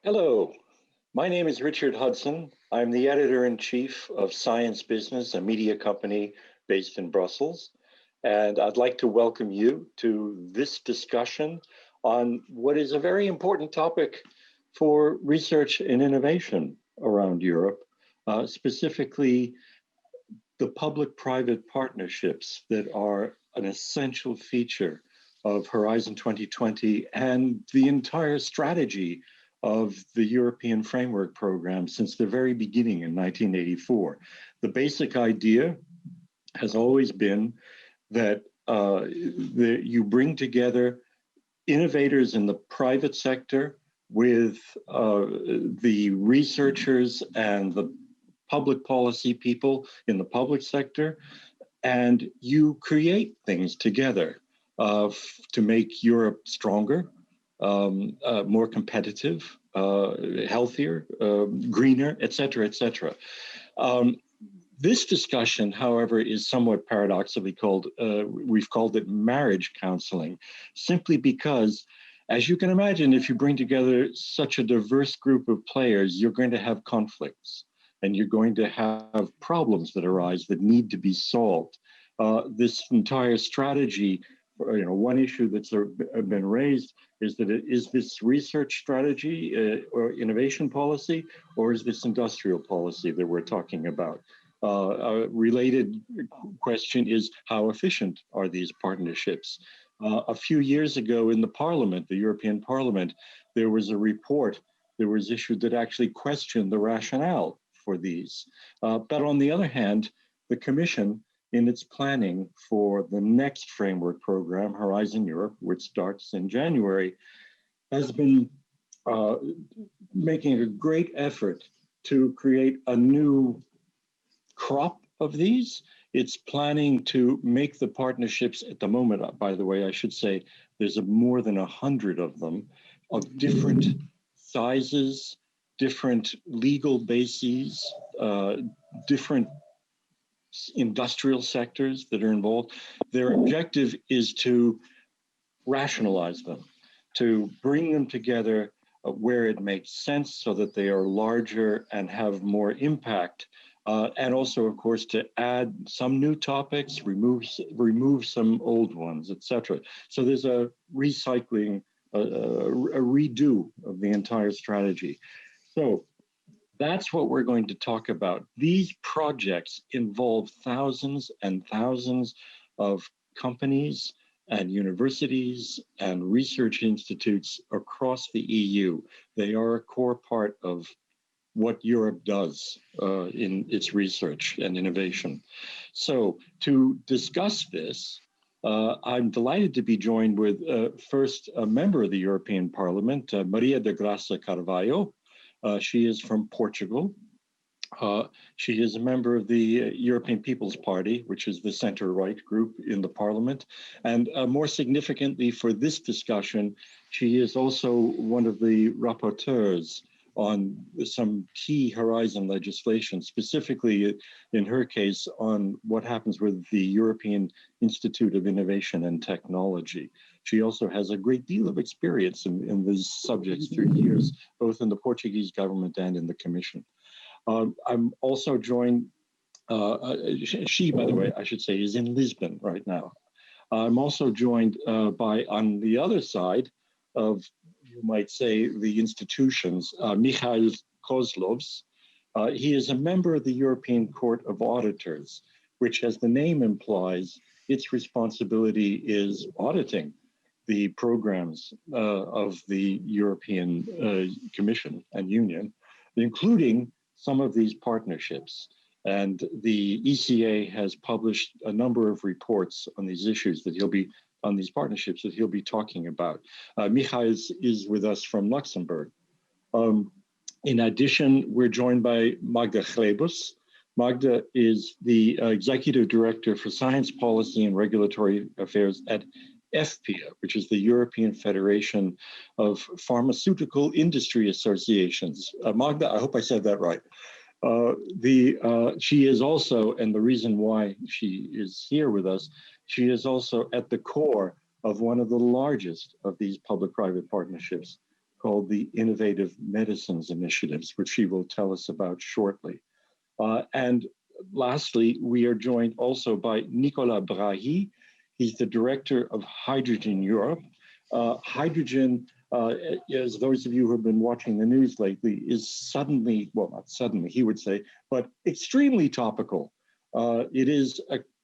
Hello, my name is Richard Hudson. I'm the editor-in-chief of Science Business, a media company based in Brussels. And I'd like to welcome you to this discussion on what is a very important topic for research and innovation around Europe, specifically the public-private partnerships that are an essential feature of Horizon 2020 and the entire strategy of the European Framework Program since the very beginning in 1984. The basic idea has always been that you bring together innovators in the private sector with the researchers and the public policy people in the public sector, and you create things together to make Europe stronger, more competitive, healthier, greener, et cetera, et cetera. This discussion, however, is somewhat paradoxically called, we've called it marriage counseling, simply because, as you can imagine, if you bring together such a diverse group of players, you're going to have conflicts and you're going to have problems that arise that need to be solved. This entire strategy, one issue that's been raised is that is this research strategy or innovation policy, or is this industrial policy that we're talking about? A related question is, how efficient are these partnerships? A few years ago in the Parliament, the European Parliament, there was a report that was issued that actually questioned the rationale for these. But on the other hand, the Commission, in its planning for the next framework program, Horizon Europe, which starts in January, has been making a great effort to create a new crop of these. It's planning to make the partnerships at the moment, by the way, I should say, there's more than 100 of them, of different sizes, different legal bases, different industrial sectors that are involved. Their objective is to rationalize them, to bring them together where it makes sense so that they are larger and have more impact. And also, of course, to add some new topics, remove some old ones, etc. So there's a recycling, a redo of the entire strategy. So that's what we're going to talk about. These projects involve thousands and thousands of companies and universities and research institutes across the EU. They are a core part of what Europe does in its research and innovation. So to discuss this, I'm delighted to be joined with first a member of the European Parliament, Maria de Graça Carvalho. She is from Portugal. She is a member of the European People's Party, which is the center-right group in the Parliament. And more significantly for this discussion, she is also one of the rapporteurs on some key Horizon legislation, specifically in her case on what happens with the European Institute of Innovation and Technology. She also has a great deal of experience in these subjects through years, both in the Portuguese government and in the Commission. I'm also joined, she, by the way, I should say, is in Lisbon right now. I'm also joined by, on the other side of, you might say, the institutions, Michael Kozlovs. He is a member of the European Court of Auditors, which, as the name implies, its responsibility is auditing the programs of the European Commission and Union, including some of these partnerships. And the ECA has published a number of reports on these issues that on these partnerships that he'll be talking about. Michael is with us from Luxembourg. In addition, we're joined by Magda Glebus. Magda is the Executive Director for Science Policy and Regulatory Affairs at EFPIA, which is the European Federation of Pharmaceutical Industry Associations. Magda, I hope I said that right. She is also, and the reason why she is here with us, she is also at the core of one of the largest of these public-private partnerships called the Innovative Medicines Initiatives, which she will tell us about shortly. And lastly, we are joined also by Nicolas Brahi. He's the director of Hydrogen Europe. Hydrogen, as those of you who have been watching the news lately, is suddenly, well, not suddenly, he would say, but extremely topical. It is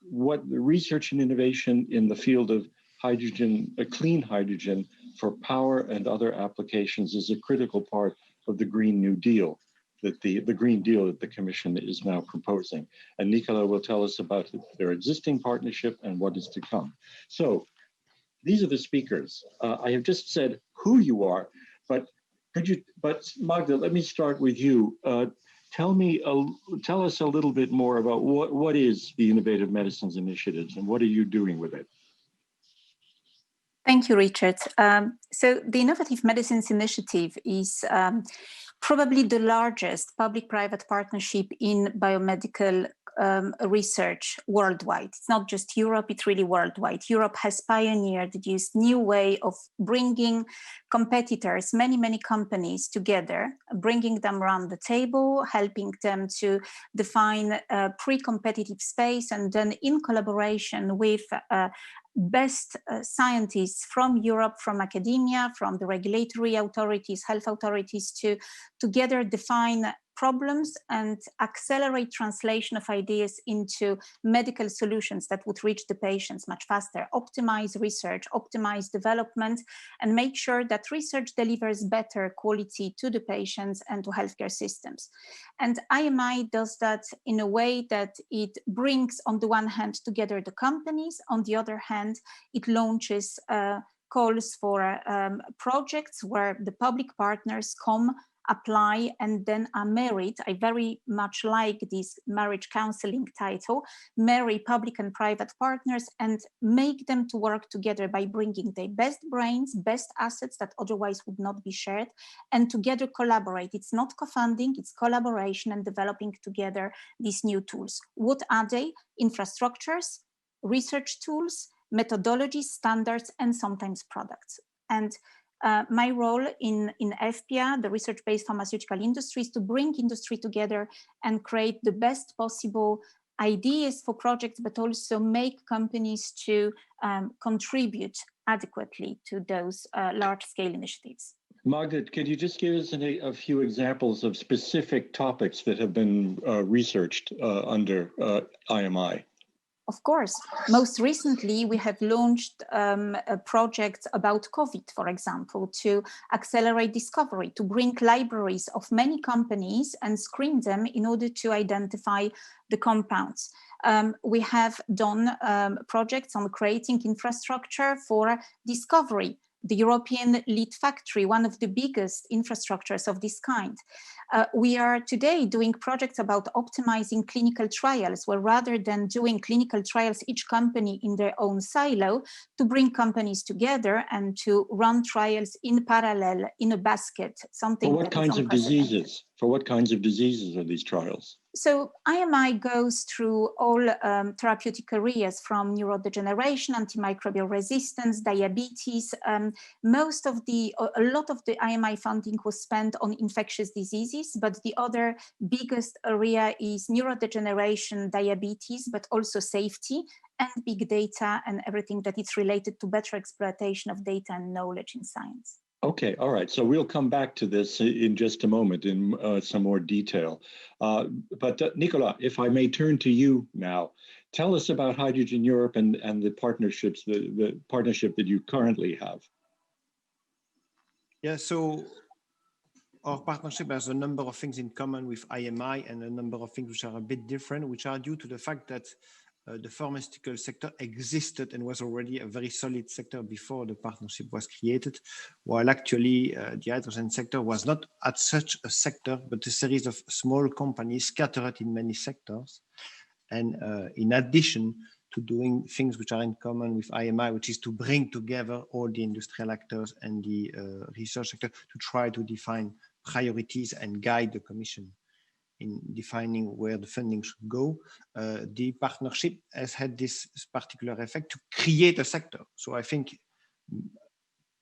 what the research and innovation in the field of hydrogen, clean hydrogen for power and other applications is a critical part of the Green New Deal, that the Green Deal that the Commission is now proposing. And Nicola will tell us about their existing partnership and what is to come. So these are the speakers. I have just said who you are, but Magda, let me start with you. Tell us a little bit more about what is the Innovative Medicines Initiatives and what are you doing with it? Thank you, Richard. So the Innovative Medicines Initiative is probably the largest public-private partnership in biomedical research worldwide. It's not just Europe, it's really worldwide. Europe has pioneered this new way of bringing competitors, many companies together, bringing them around the table, helping them to define a pre-competitive space, and then in collaboration with best scientists from Europe, from academia, from the regulatory authorities, health authorities, to together define problems and accelerate translation of ideas into medical solutions that would reach the patients much faster, optimize research, optimize development, and make sure that research delivers better quality to the patients and to healthcare systems. And IMI does that in a way that it brings, on the one hand, together the companies, on the other hand, it launches calls for projects where the public partners come, apply, and then are married. I very much like this marriage counseling title, marry public and private partners and make them to work together by bringing their best brains, best assets that otherwise would not be shared, and together collaborate. It's not co-funding, it's collaboration and developing together these new tools. What are they? Infrastructures, research tools, methodologies, standards, and sometimes products. And my role in FPA, the research-based pharmaceutical industry, is to bring industry together and create the best possible ideas for projects, but also make companies to contribute adequately to those large-scale initiatives. Magda, can you just give us a few examples of specific topics that have been researched under IMI? Of course. Most recently, we have launched a project about COVID, for example, to accelerate discovery, to bring libraries of many companies and screen them in order to identify the compounds. We have done projects on creating infrastructure for discovery. The European Lead Factory, one of the biggest infrastructures of this kind. We are today doing projects about optimizing clinical trials, where rather than doing clinical trials, each company in their own silo, to bring companies together and to run trials in parallel in a basket. Something for what kinds of diseases? For what kinds of diseases are these trials? So IMI goes through all therapeutic areas, from neurodegeneration, antimicrobial resistance, diabetes. A lot of the IMI funding was spent on infectious diseases, but the other biggest area is neurodegeneration, diabetes, but also safety and big data and everything that is related to better exploitation of data and knowledge in science. Okay, all right. So we'll come back to this in just a moment in some more detail. But Nicolas, if I may turn to you now, tell us about Hydrogen Europe and the partnerships, the partnership that you currently have. Yeah, so our partnership has a number of things in common with IMI and a number of things which are a bit different, which are due to the fact that the pharmaceutical sector existed and was already a very solid sector before the partnership was created, while actually the hydrogen sector was not at such a sector, but a series of small companies scattered in many sectors. And in addition to doing things which are in common with IMI, which is to bring together all the industrial actors and the research sector to try to define priorities and guide the Commission. in defining where the funding should go. The partnership has had this particular effect to create a sector. So I think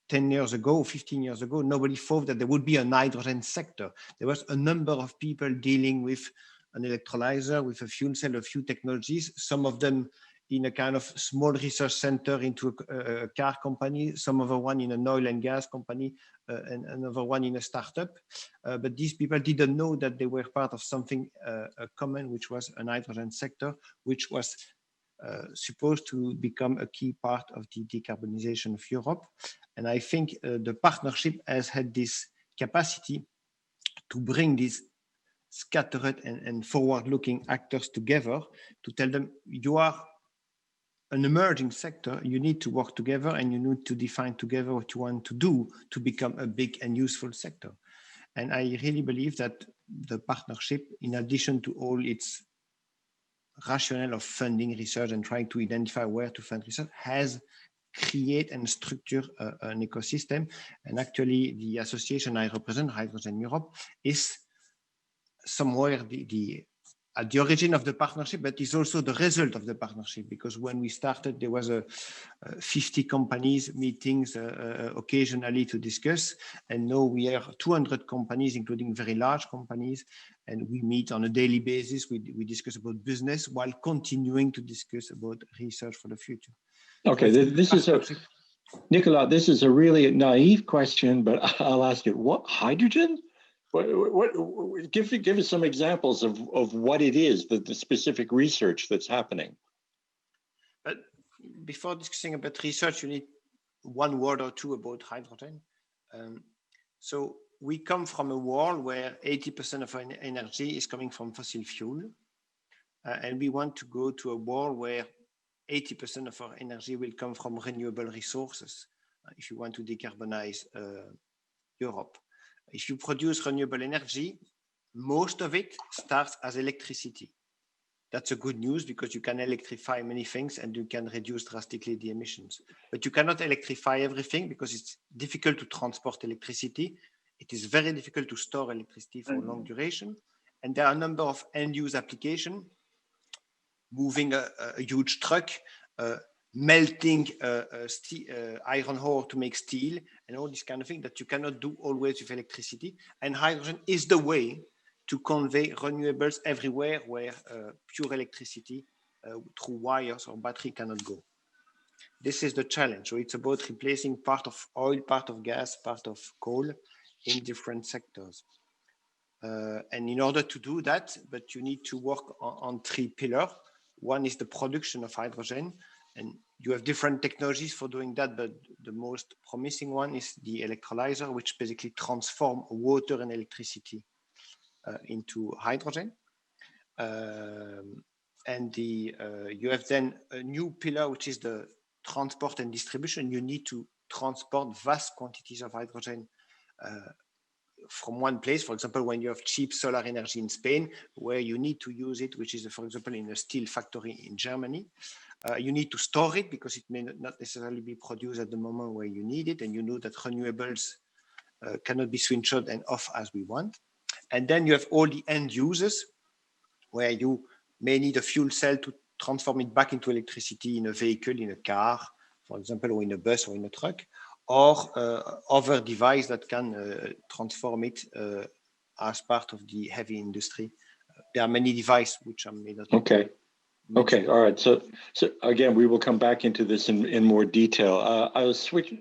10 years ago, 15 years ago, nobody thought that there would be a hydrogen sector. There was a number of people dealing with an electrolyzer, with a fuel cell, a few technologies, some of them in a kind of small research center into a car company, some other one in an oil and gas company, and another one in a startup. But these people didn't know that they were part of something common, which was an hydrogen sector, which was supposed to become a key part of the decarbonization of Europe. And I think the partnership has had this capacity to bring these scattered and forward-looking actors together to tell them, you are an emerging sector, you need to work together and you need to define together what you want to do to become a big and useful sector. And I really believe that the partnership, in addition to all its rationale of funding research and trying to identify where to fund research, has create and structure an ecosystem. And actually the association I represent, Hydrogen Europe, is somewhere at the origin of the partnership, but is also the result of the partnership, because when we started, there was 50 companies meetings occasionally to discuss, and now we are 200 companies, including very large companies, and we meet on a daily basis. We discuss about business while continuing to discuss about research for the future. Okay, Nicolas, this is a really naive question, but I'll ask it. What, hydrogen? Give us some examples of what it is, the specific research that's happening. But before discussing about research, you need one word or two about hydrogen. So we come from a world where 80% of our energy is coming from fossil fuel. And we want to go to a world where 80% of our energy will come from renewable resources if you want to decarbonize Europe. If you produce renewable energy, most of it starts as electricity. That's a good news because you can electrify many things and you can reduce drastically the emissions. But you cannot electrify everything because it's difficult to transport electricity. It is very difficult to store electricity for long duration. And there are a number of end-use applications, moving a huge truck, melting iron ore to make steel, and all this kind of thing that you cannot do always with electricity. And hydrogen is the way to convey renewables everywhere where pure electricity through wires or battery cannot go. This is the challenge. So it's about replacing part of oil, part of gas, part of coal in different sectors. And in order to do that, but you need to work on three pillars. One is the production of hydrogen, and you have different technologies for doing that, but the most promising one is the electrolyzer, which basically transforms water and electricity into hydrogen. And you have then a new pillar, which is the transport and distribution. You need to transport vast quantities of hydrogen from one place. For example, when you have cheap solar energy in Spain, where you need to use it, which is, for example, in a steel factory in Germany, you need to store it because it may not necessarily be produced at the moment where you need it. And you know that renewables cannot be switched on and off as we want. And then you have all the end users, where you may need a fuel cell to transform it back into electricity in a vehicle, in a car, for example, or in a bus or in a truck, or other device that can transform it as part of the heavy industry. There are many devices which are made of. Okay. Okay. All right. So again, we will come back into this in more detail. I'll switch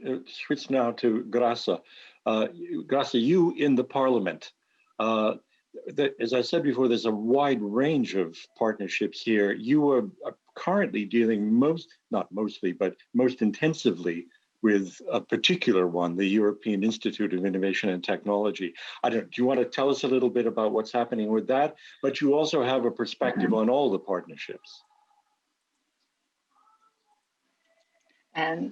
now to Graça. Graça, you in the Parliament. As I said before, there's a wide range of partnerships here. You are currently dealing not mostly, but most intensively with a particular one, the European Institute of Innovation and Technology. Do you want to tell us a little bit about what's happening with that? But you also have a perspective on all the partnerships. And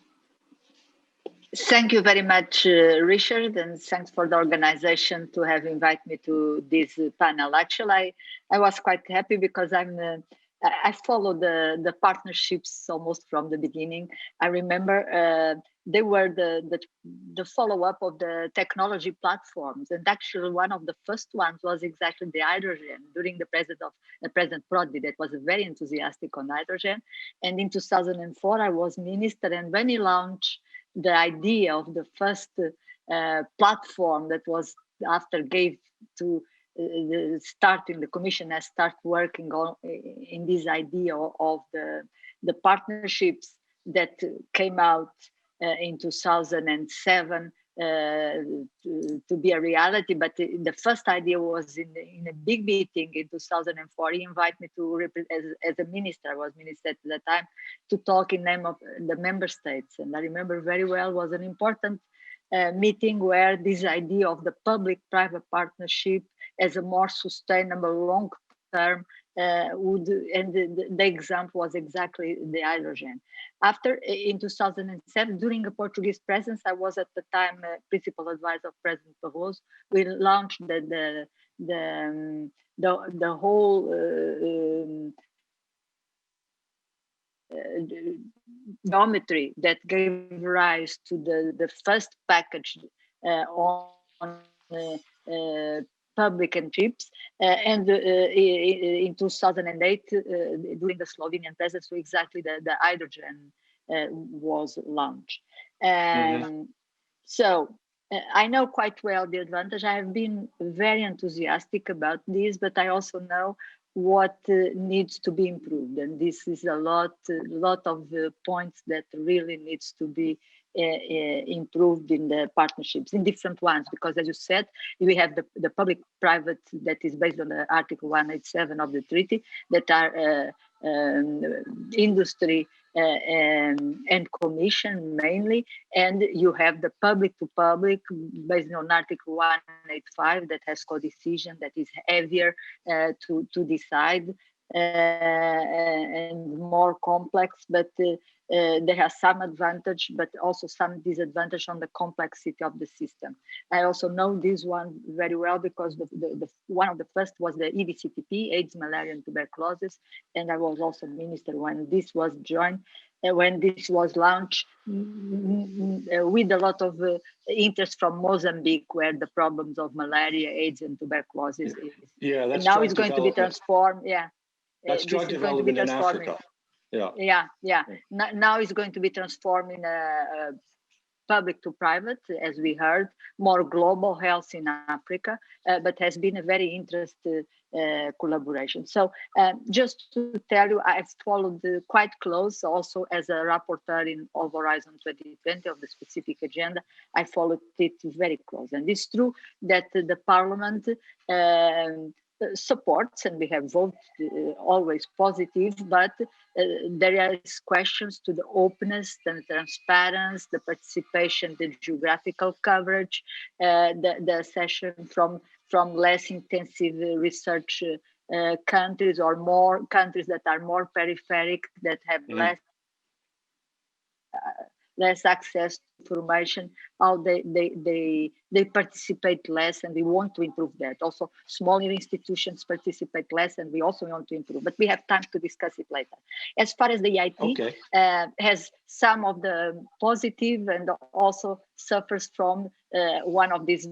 thank you very much, Richard, and thanks for the organization to have invited me to this panel. Actually, I was quite happy because I follow the partnerships almost from the beginning. I remember they were the follow-up of the technology platforms. And actually one of the first ones was exactly the hydrogen during the President Prodi, that was very enthusiastic on hydrogen. And in 2004, I was minister, and when he launched the idea of the first platform that was after gave to the commission has started working on in this idea of the partnerships that came out in 2007 to be a reality. But the first idea was in a big meeting in 2004. He invited me to as a minister. I was minister at the time, to talk in name of the member states. And I remember very well, was an important meeting where this idea of the public-private partnership as a more sustainable long-term the example was exactly the hydrogen. After, in 2007, during a Portuguese presence, I was at the time principal advisor of President Barroso. We launched the whole geometry that gave rise to the first package on public and trips, and in 2008 during the Slovenian presidency, exactly the hydrogen was launched. So I know quite well the advantage. I have been very enthusiastic about this, but I also know what needs to be improved, and this is a lot of points that really needs to be improved in the partnerships, in different ones, because as you said, we have the public-private that is based on the Article 187 of the treaty, that are industry and commission mainly, and you have the public-to-public based on Article 185 that has co-decision, that is heavier to decide and more complex, but there has some advantage, but also some disadvantage on the complexity of the system. I also know this one very well because the one of the first was the EBCTP, AIDS, Malaria, and Tuberculosis, and I was also minister when this was joined, when this was launched, with a lot of interest from Mozambique, where the problems of malaria, AIDS, and tuberculosis is. Yeah, that's and now it's going to be transformed. Yeah, that's drug development in Africa. Yeah. Now it's going to be transformed in a public to private, as we heard, more global health in Africa, but has been a very interesting collaboration. So just to tell you, I've followed quite close also as a rapporteur of Horizon 2020 of the specific agenda. I followed it very close. And it's true that the Parliament supports, and we have voted always positive, but there is questions to the openness, the transparency, the participation, the geographical coverage, the session from less intensive research countries, or more countries that are more peripheric, that have less access to information, how they participate less, and we want to improve that. Also, smaller institutions participate less, and we also want to improve, but we have time to discuss it later. As far as the IT, has some of the positive and also suffers from one of these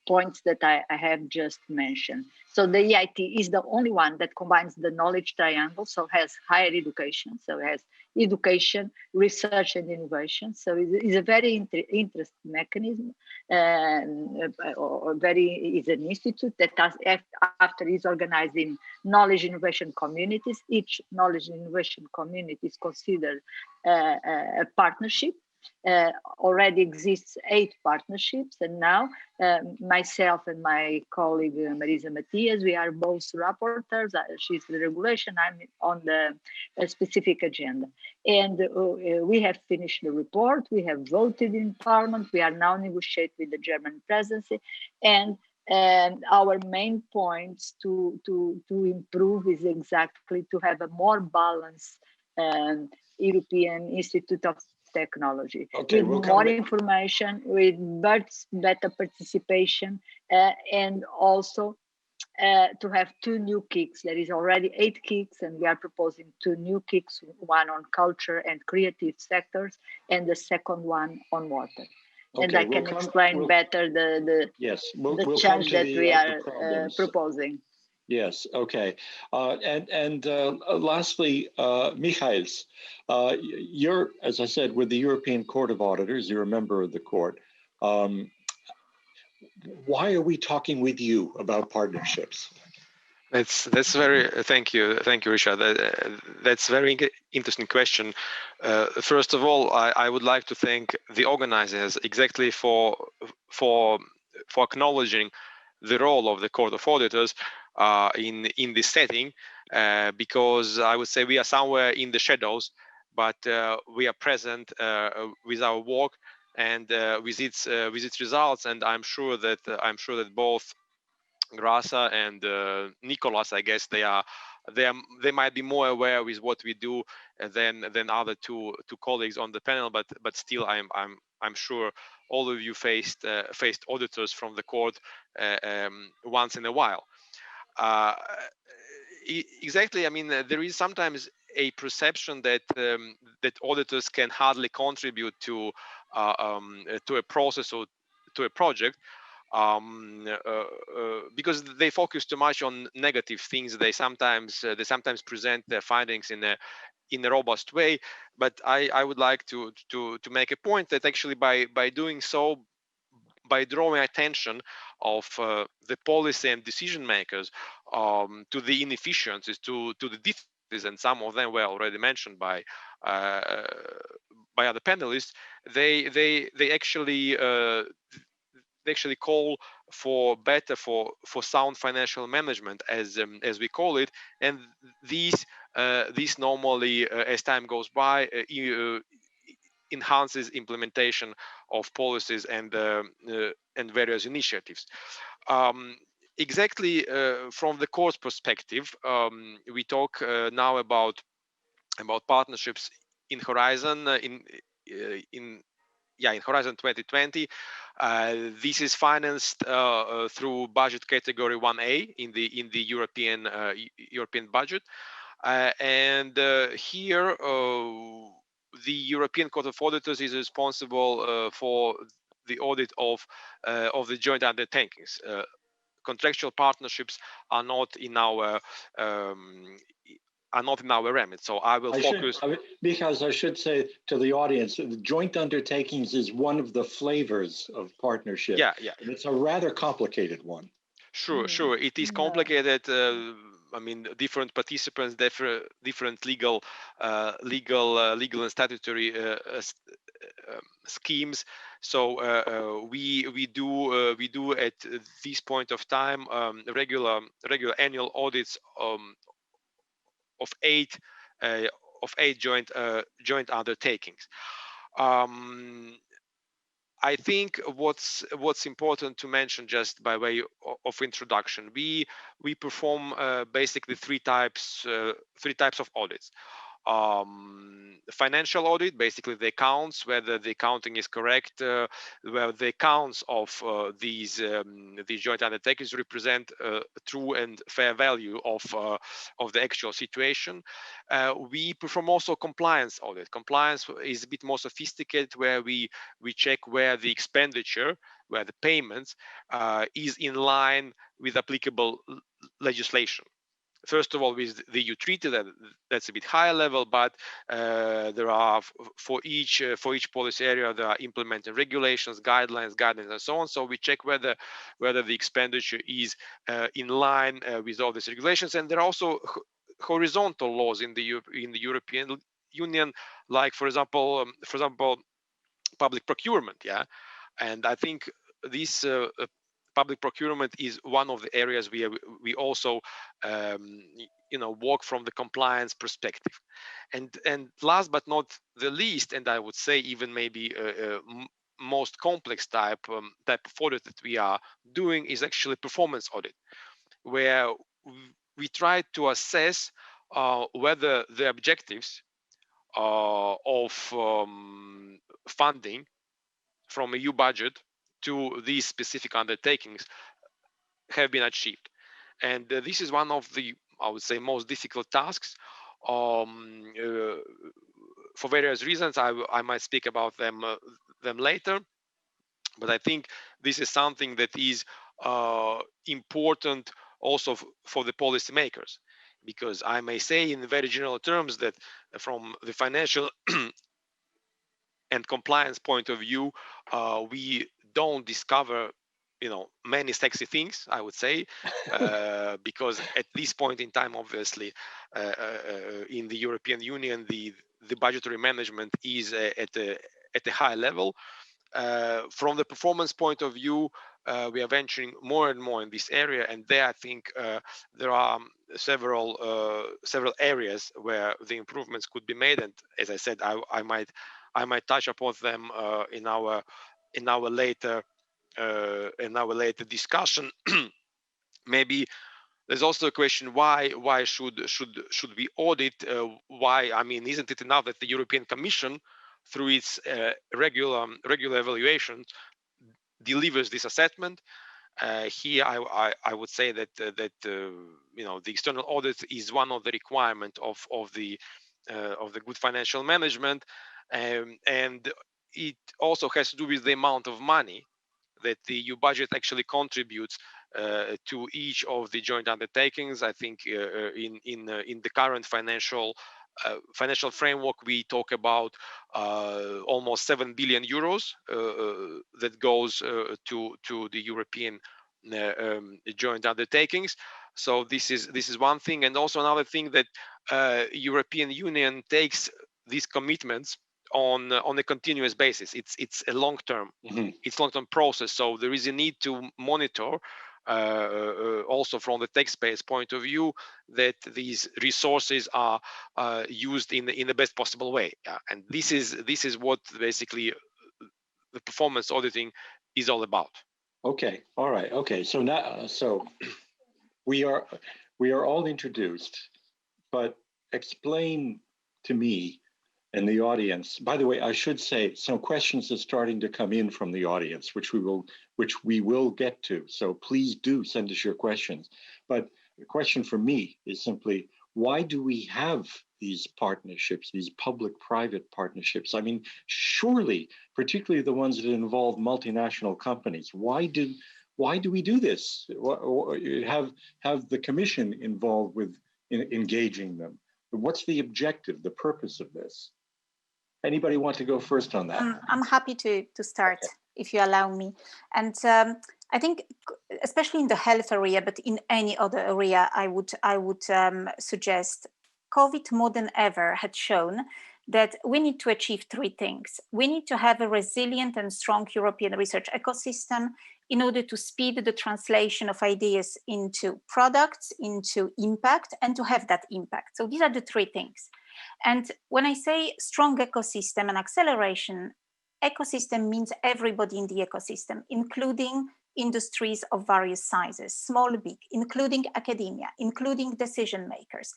points that I have just mentioned. So the EIT is the only one that combines the knowledge triangle, so has higher education, so it has education, research, and innovation. So it's a very interesting mechanism, is an institute that has, after is organized in knowledge innovation communities. Each knowledge innovation community is considered a partnership. Already exists 8 partnerships, and now myself and my colleague Marisa Matias, we are both rapporteurs. She's the regulation, I'm on the specific agenda, and we have finished the report. We have voted in Parliament. We are now negotiating with the German presidency, and our main points to improve is exactly to have a more balanced European Institute of Technology, with more information, with better participation, and also to have 2 new kicks. There is already 8 kicks, and we are proposing 2 new kicks, one on culture and creative sectors, and the second one on water. Okay, and I can explain better the yes, the change that we are proposing. Yes. Okay. And lastly, Michaels, you're, as I said, with the European Court of Auditors. You're a member of the court. Why are we talking with you about partnerships? That's very thank you, Richard. That's very interesting question. First of all, I would like to thank the organizers exactly for acknowledging the role of the Court of Auditors in this setting, because I would say we are somewhere in the shadows, but we are present with our work and with its results. And I'm sure that both Grasa and Nicolas, I guess they might be more aware with what we do than other two colleagues on the panel, but still I'm sure all of you faced auditors from the court once in a while. Exactly. I mean, there is sometimes a perception that that auditors can hardly contribute to a process or to a project, because they focus too much on negative things. They sometimes present their findings in a robust way. But I would like to make a point that actually by doing so, by drawing attention of the policy and decision makers to the inefficiencies, to the difficulties, and some of them were already mentioned by other panelists, they actually call for sound financial management, as we call it, and these normally, as time goes by, enhances implementation of policies and various initiatives. Exactly, from the court's perspective, we talk now about partnerships in Horizon in Horizon 2020. This is financed through budget category 1A in the European budget, and here the European Court of Auditors is responsible for the audit of the joint undertakings. Contractual partnerships are not in our remit. So I will focus. Because I should say to the audience, the joint undertakings is one of the flavors of partnership. Yeah. And it's a rather complicated one. Sure. It is complicated. I mean, different participants, different legal and statutory schemes. So we do at this point of time regular annual audits of eight joint undertakings. I think what's important to mention, just by way of introduction, we perform basically three types of audits. Financial audit, basically the accounts, whether the accounting is correct, where the accounts of these joint undertakings represent true and fair value of the actual situation. We perform also compliance audit. Compliance is a bit more sophisticated, where we check where the expenditure, where the payments is in line with applicable legislation. First of all, with the EU treaty, that's a bit higher level, but there are for each policy area, there are implemented regulations, guidelines, and so on. So we check whether the expenditure is in line with all these regulations. And there are also horizontal laws in the European Union, like for example, public procurement. Yeah, and I think this public procurement is one of the areas we also work from the compliance perspective. And last but not the least, and I would say even maybe most complex type of audit that we are doing is actually performance audit, where we try to assess whether the objectives of funding from EU budget to these specific undertakings have been achieved. And this is one of the, I would say, most difficult tasks. For various reasons, I might speak about them later. But I think this is something that is important also for the policymakers, because I may say in very general terms that from the financial and compliance point of view, we don't discover, many sexy things, I would say, because at this point in time, obviously, in the European Union, the budgetary management is at a high level. From the performance point of view, we are venturing more and more in this area, and there I think there are several areas where the improvements could be made. And as I said, I might touch upon them in our later discussion. Maybe there's also a question, why should we audit? Why? I mean, isn't it enough that the European Commission, through its regular evaluation, delivers this assessment? Here, I would say that the external audit is one of the requirements of the good financial management, and it also has to do with the amount of money that the EU budget actually contributes to each of the joint undertakings. I think in the current financial framework, we talk about almost 7 billion euros that goes to the European joint undertakings. So this is one thing, and also another thing, that European Union takes these commitments on a continuous basis. It's a long-term process. So there is a need to monitor also from the taxpayer's point of view that these resources are used in the best possible way. And this is what basically the performance auditing is all about. Okay. All right. Okay. So now, we are all introduced, but explain to me and the audience. By the way, I should say some questions are starting to come in from the audience, which we will get to. So please do send us your questions. But the question for me is simply, why do we have these partnerships, these public-private partnerships? I mean, surely, particularly the ones that involve multinational companies, why do we do this? Have the Commission involved with engaging them? What's the objective, the purpose of this? Anybody want to go first on that? I'm happy to start, if you allow me. And I think, especially in the health area, but in any other area, I would suggest COVID more than ever had shown that we need to achieve three things. We need to have a resilient and strong European research ecosystem in order to speed the translation of ideas into products, into impact, and to have that impact. So these are the three things. And when I say strong ecosystem and acceleration, ecosystem means everybody in the ecosystem, including industries of various sizes, small, big, including academia, including decision makers.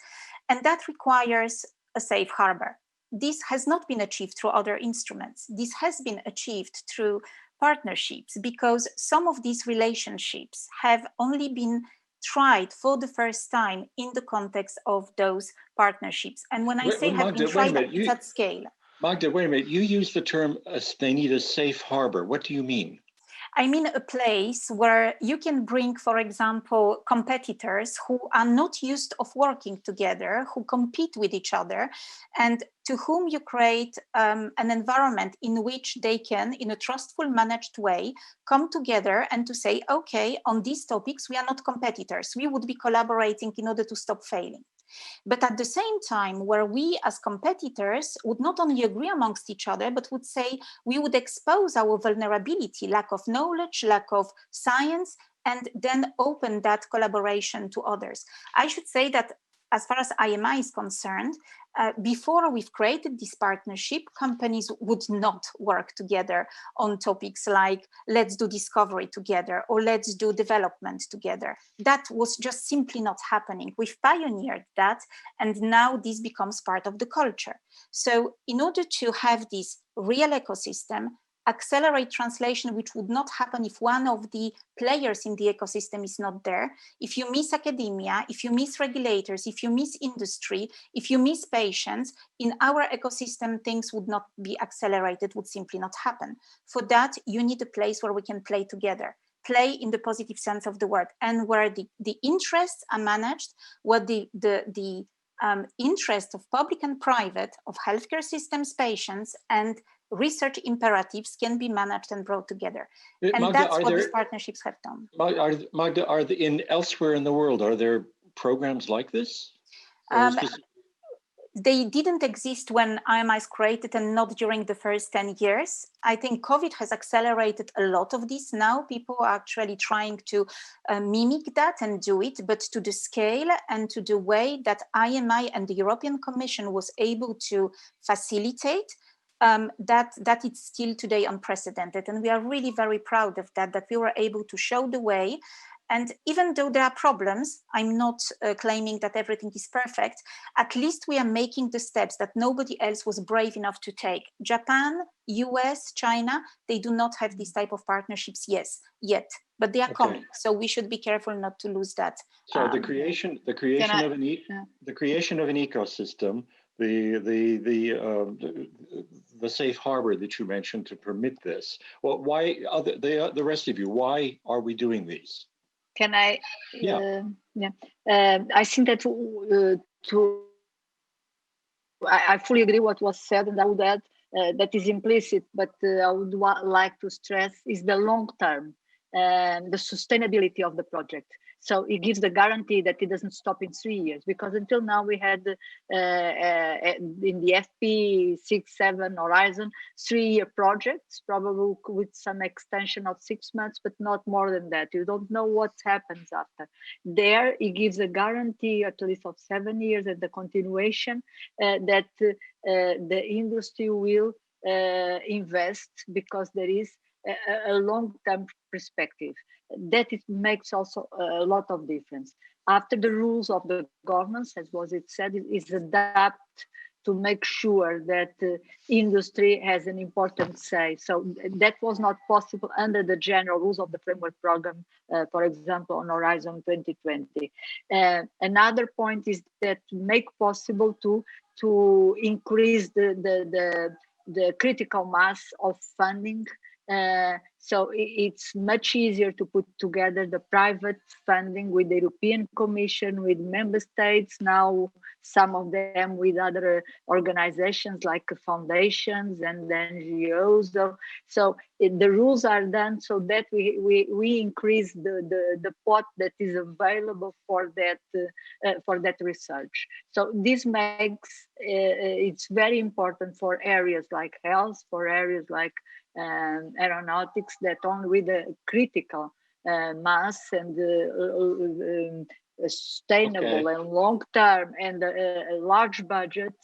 And that requires a safe harbor. This has not been achieved through other instruments. This has been achieved through partnerships, because some of these relationships have only been tried for the first time in the context of those partnerships. And when I say have been tried, it's at scale. Magda, wait a minute. You use the term, they need a safe harbor. What do you mean? I mean a place where you can bring, for example, competitors who are not used of working together, who compete with each other, and to whom you create an environment in which they can, in a trustful, managed way, come together and to say, okay, on these topics, we are not competitors. We would be collaborating in order to stop failing. But at the same time, where we as competitors would not only agree amongst each other, but would say we would expose our vulnerability, lack of knowledge, lack of science, and then open that collaboration to others. I should say that as far as IMI is concerned, before we've created this partnership, companies would not work together on topics like let's do discovery together or let's do development together. That was just simply not happening. We've pioneered that, and now this becomes part of the culture. So in order to have this real ecosystem, accelerate translation, which would not happen if one of the players in the ecosystem is not there. If you miss academia, if you miss regulators, if you miss industry, if you miss patients, in our ecosystem, things would not be accelerated, would simply not happen. For that, you need a place where we can play together, play in the positive sense of the word, and where the interests are managed, where the interests of public and private, of healthcare systems, patients, and research imperatives can be managed and brought together. And Magda, that's what these partnerships have done. Magda, elsewhere in the world, are there programs like this? They didn't exist when IMI is created, and not during the first 10 years. I think COVID has accelerated a lot of this now. People are actually trying to mimic that and do it, but to the scale and to the way that IMI and the European Commission was able to facilitate, that it's still today unprecedented. And we are really very proud of that we were able to show the way. And even though there are problems, I'm not claiming that everything is perfect, at least we are making the steps that nobody else was brave enough to take. Japan, US, China, they do not have this type of partnerships yet, but they are coming. So we should be careful not to lose that. So the creation of an ecosystem, the safe harbor that you mentioned to permit this. Well, why the rest of you? Why are we doing these? Can I? I think that I fully agree what was said, and I would add that is implicit, but I would like to stress is the long term and the sustainability of the project. So it gives the guarantee that it doesn't stop in 3 years, because until now we had in the FP6-7 horizon 3-year projects, probably with some extension of 6 months, but not more than that. You don't know what happens after. There, it gives a guarantee at least of 7 years and the continuation that the industry will invest, because there is a long-term perspective. That it makes also a lot of difference. After the rules of the governance, as was it said, is adapt to make sure that industry has an important say. So that was not possible under the general rules of the framework program, for example, on Horizon 2020. Another point is that make possible to increase the critical mass of funding. So it's much easier to put together the private funding with the European Commission, with member states, now some of them with other organizations like foundations and NGOs. So the rules are done so that we increase the pot that is available for that research. So this makes it's very important for areas like health, for areas like aeronautics, that only with a critical mass and sustainable and long term and a large budget,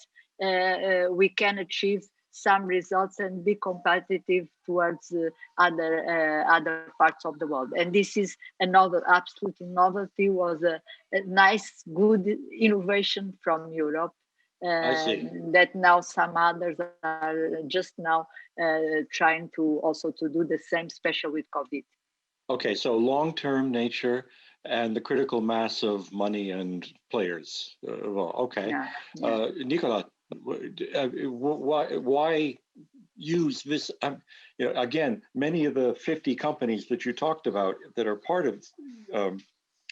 we can achieve some results and be competitive towards other parts of the world. And this is another absolute novelty, was a nice, good innovation from Europe. That now some others are just now trying to do the same, especially with COVID. Okay, so long-term nature and the critical mass of money and players. Okay, Nicola, why use this? Again, many of the 50 companies that you talked about that are part of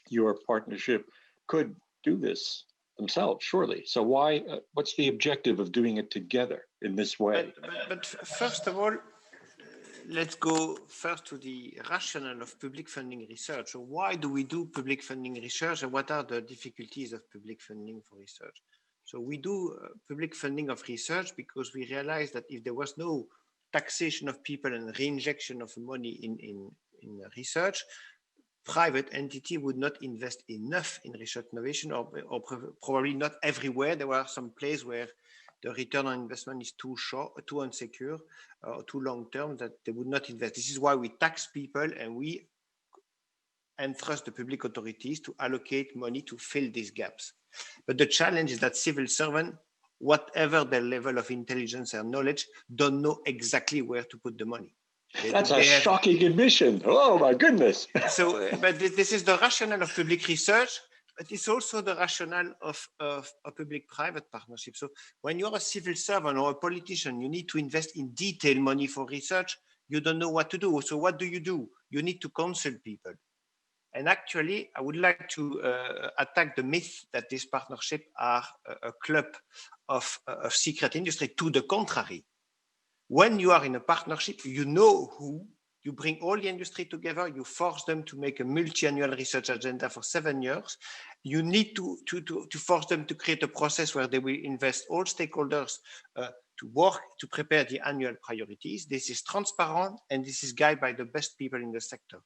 your partnership could do this themselves, surely. So why? What's the objective of doing it together in this way? But first of all, let's go first to the rationale of public funding research. So why do we do public funding research, and what are the difficulties of public funding for research? So we do public funding of research because we realize that if there was no taxation of people and reinjection of money in research, private entity would not invest enough in research innovation, or probably not everywhere. There were some places where the return on investment is too short, too unsecure, or too long term, that they would not invest. This is why we tax people and we entrust the public authorities to allocate money to fill these gaps. But the challenge is that civil servants, whatever their level of intelligence and knowledge, don't know exactly where to put the money. That's a shocking admission. Oh my goodness. So, but this is the rationale of public research, but it's also the rationale of a public-private partnership. So when you're a civil servant or a politician, you need to invest in detailed money for research. You don't know what to do. So what do? You need to counsel people. And actually, I would like to attack the myth that these partnerships are a club of secret industry. To the contrary, when you are in a partnership, you know who, you bring all the industry together, you force them to make a multi-annual research agenda for 7 years. You need to force them to create a process where they will invest all stakeholders to work to prepare the annual priorities. This is transparent and this is guided by the best people in the sector.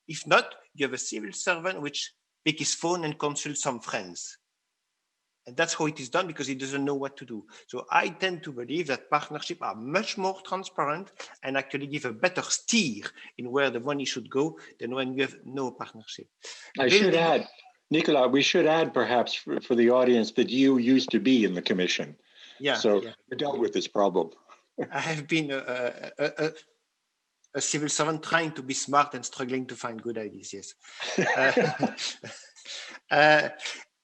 If not, you have a civil servant which pick his phone and consult some friends. And that's how it is done because he doesn't know what to do. So I tend to believe that partnerships are much more transparent and actually give a better steer in where the money should go than when you have no partnership. I should add, Nicolas, we should add perhaps for the audience that you used to be in the commission. Yeah. So you dealt with this problem. I have been a civil servant trying to be smart and struggling to find good ideas, yes.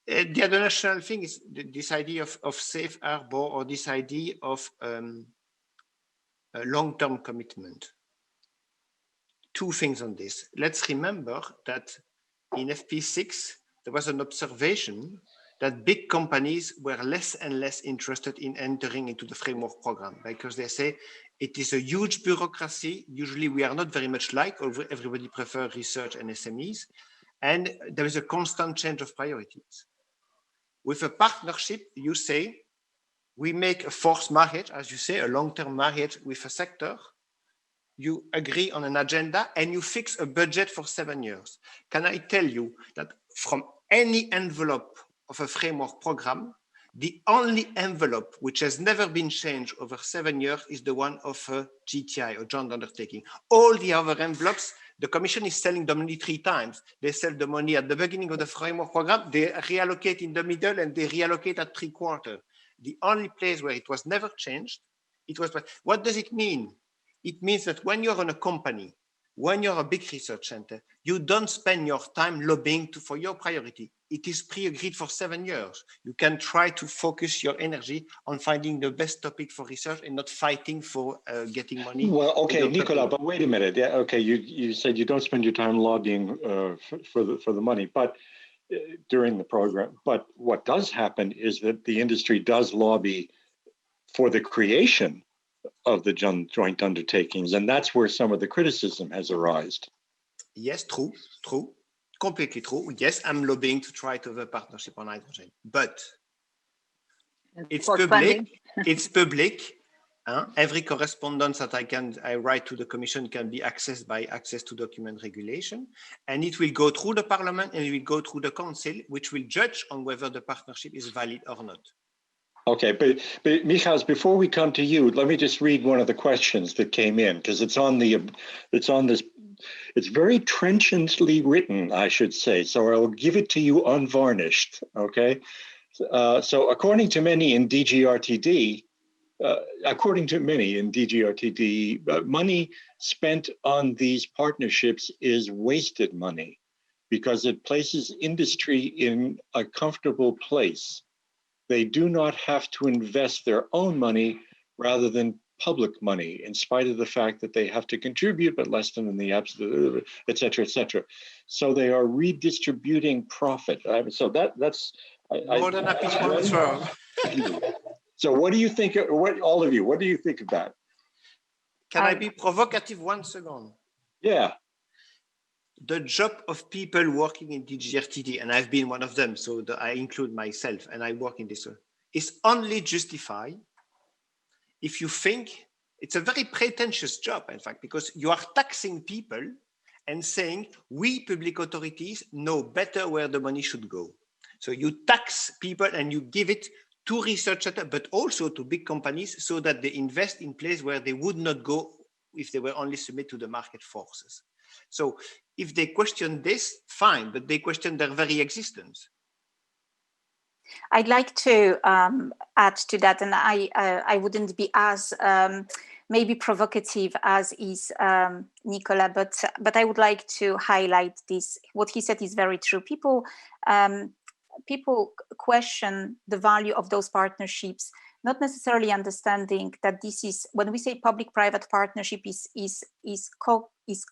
The other national thing is this idea of safe harbor or this idea of a long-term commitment. Two things on this. Let's remember that in FP6, there was an observation that big companies were less and less interested in entering into the framework program because they say it is a huge bureaucracy. Usually we are not very much like, everybody prefers research and SMEs, and there is a constant change of priorities. With a partnership, you say, we make a forced marriage, as you say, a long-term marriage with a sector. You agree on an agenda and you fix a budget for 7 years. Can I tell you that from any envelope of a framework program, the only envelope which has never been changed over 7 years is the one of a GTI or joint undertaking. All the other envelopes, the Commission is selling them only 3 times. They sell the money at the beginning of the framework program, they reallocate in the middle, and they reallocate at 3/4. The only place where it was never changed, it was, what does it mean? It means that when you're in a company, when you're a big research center, you don't spend your time lobbying for your priority. It is pre-agreed for 7 years. You can try to focus your energy on finding the best topic for research and not fighting for getting money. Well, okay, Nicolas, but wait a minute. Yeah, okay, you said you don't spend your time lobbying for the money, but during the program. But what does happen is that the industry does lobby for the creation of the joint undertakings, and that's where some of the criticism has arisen. Yes, true, completely true. Yes, I'm lobbying to try to have a partnership on hydrogen, but it's public. It's public. Every correspondence that I write to the Commission can be accessed by access to document regulation, and it will go through the Parliament and it will go through the Council, which will judge on whether the partnership is valid or not. Okay, but Michals, before we come to you, let me just read one of the questions that came in because it's very trenchantly written, I should say. So I'll give it to you unvarnished. Okay, so according to many in DGRTD, money spent on these partnerships is wasted money because it places industry in a comfortable place. They do not have to invest their own money rather than public money, in spite of the fact that they have to contribute, but less than in the absolute, et cetera, et cetera. So they are redistributing profit. So that's more than happy to answer. So what do you think? All of you, what do you think of that? Can I be provocative 1 second? Yeah. The job of people working in DGRTD, and I've been one of them, so I include myself, and I work in this, is only justified if you think it's a very pretentious job, in fact, because you are taxing people and saying, we public authorities know better where the money should go. So you tax people and you give it to researchers, but also to big companies so that they invest in places where they would not go if they were only submitted to the market forces. So if they question this, fine, but they question their very existence. I'd like to add to that, and I wouldn't be as maybe provocative as is Nicola, but I would like to highlight this. What he said is very true. People question the value of those partnerships, not necessarily understanding that this is, when we say public-private partnership, is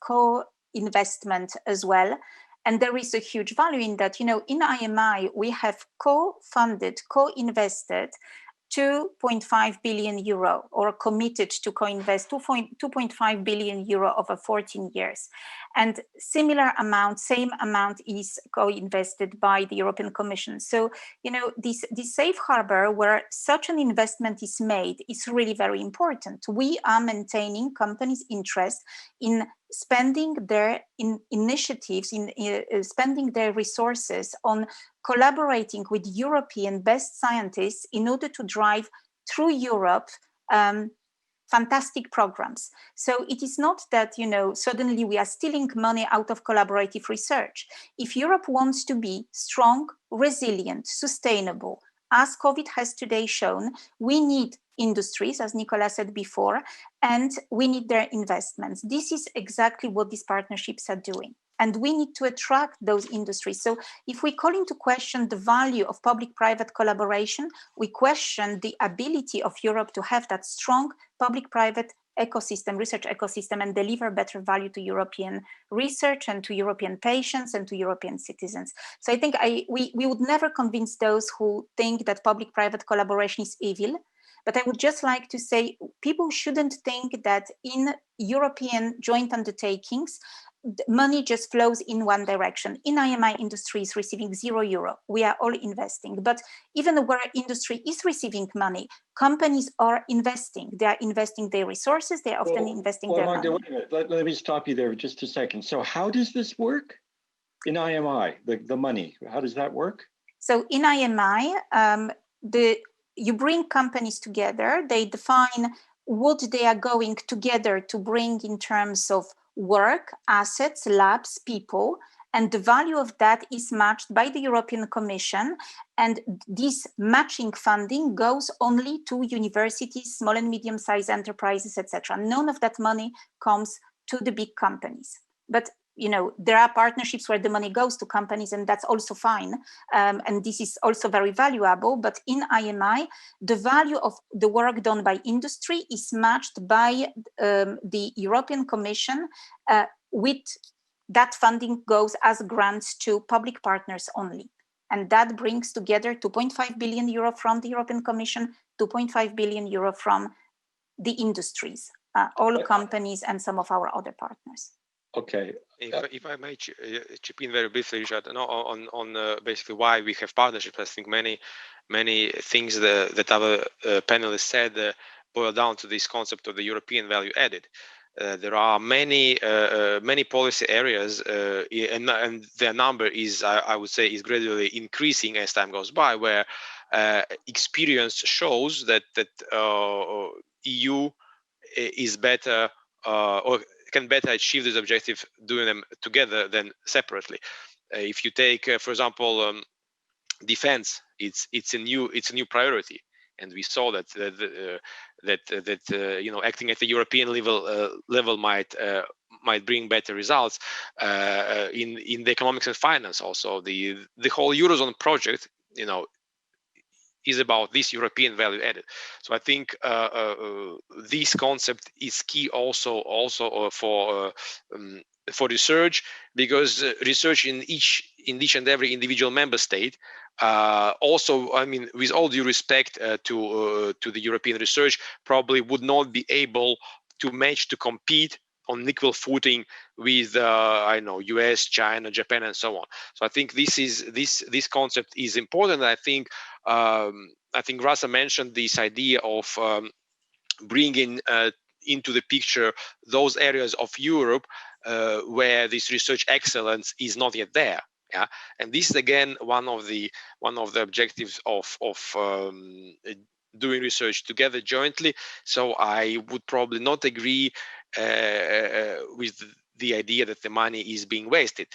co-investment as well. And there is a huge value in that. You know, in IMI, we have co-funded, co-invested 2.5 billion euro, or committed to co-invest 2.5 billion euro over 14 years. And same amount is co-invested by the European Commission. So, you know, this safe harbor where such an investment is made is really very important. We are maintaining companies' interest in spending their initiatives, spending their resources on collaborating with European best scientists in order to drive through Europe fantastic programs. So it is not that, you know, suddenly we are stealing money out of collaborative research. If Europe wants to be strong, resilient, sustainable, as COVID has today shown, we need industries, as Nicola said before, and we need their investments. This is exactly what these partnerships are doing. And we need to attract those industries. So if we call into question the value of public-private collaboration, we question the ability of Europe to have that strong public-private ecosystem, research ecosystem, and deliver better value to European research and to European patients and to European citizens. So I think we would never convince those who think that public-private collaboration is evil. But I would just like to say, people shouldn't think that in European joint undertakings, money just flows in one direction. In IMI, industry is receiving €0. We are all investing. But even where industry is receiving money, companies are investing. They are investing their resources. They are often investing their Magda, money. wait a minute. Let me stop you there for just a second. So how does this work in IMI, the money? How does that work? So in IMI, you bring companies together. They define what they are going together to bring in terms of work, assets, labs, people, and the value of that is matched by the European Commission. And this matching funding goes only to universities, small and medium-sized enterprises, etc. None of that money comes to the big companies. But you know, there are partnerships where the money goes to companies, and that's also fine. And this is also very valuable. But in IMI, the value of the work done by industry is matched by the European Commission with that funding goes as grants to public partners only. And that brings together 2.5 billion euro from the European Commission, 2.5 billion euro from the industries, all companies and some of our other partners. Okay. If I may chip in very briefly, Richard, on basically why we have partnerships, I think many things that our panelists said boil down to this concept of the European value added. There are many policy areas, and their number is, I would say, is gradually increasing as time goes by, where experience shows that EU is better or can better achieve this objective doing them together than separately. If you take, for example, defense, it's a new priority, and we saw that you know, acting at the European level might bring better results in the economics and finance. Also, the whole Eurozone project, you know, is about this European value added. So I think this concept is key also for research, because research in each and every individual member state also, I mean, with all due respect to the European research, probably would not be able to match, to compete on equal footing with I know, US, China, Japan, and so on. So I think this concept is important. I think Rasa mentioned this idea of bringing into the picture those areas of Europe where this research excellence is not yet there. Yeah, and this is again one of the objectives of doing research together jointly. So I would probably not agree with the idea that the money is being wasted.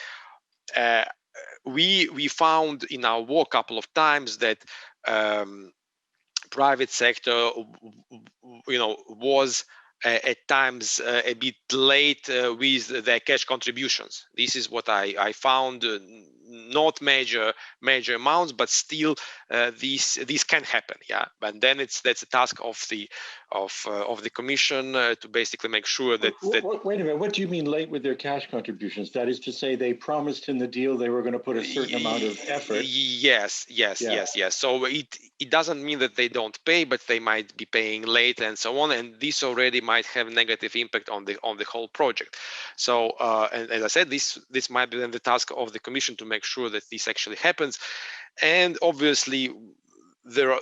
We found in our work a couple of times that private sector, you know, was at times a bit late with their cash contributions. This is what I found. Not major amounts, but still these can happen. Yeah, but then that's a task of the commission to basically make sure that. Wait a minute. What do you mean late with their cash contributions? That is to say, they promised in the deal they were going to put a certain amount of effort. Yes. So it doesn't mean that they don't pay, but they might be paying late and so on, and this already might have negative impact on the whole project. So and as I said, this might be then the task of the commission to make sure that this actually happens. And obviously there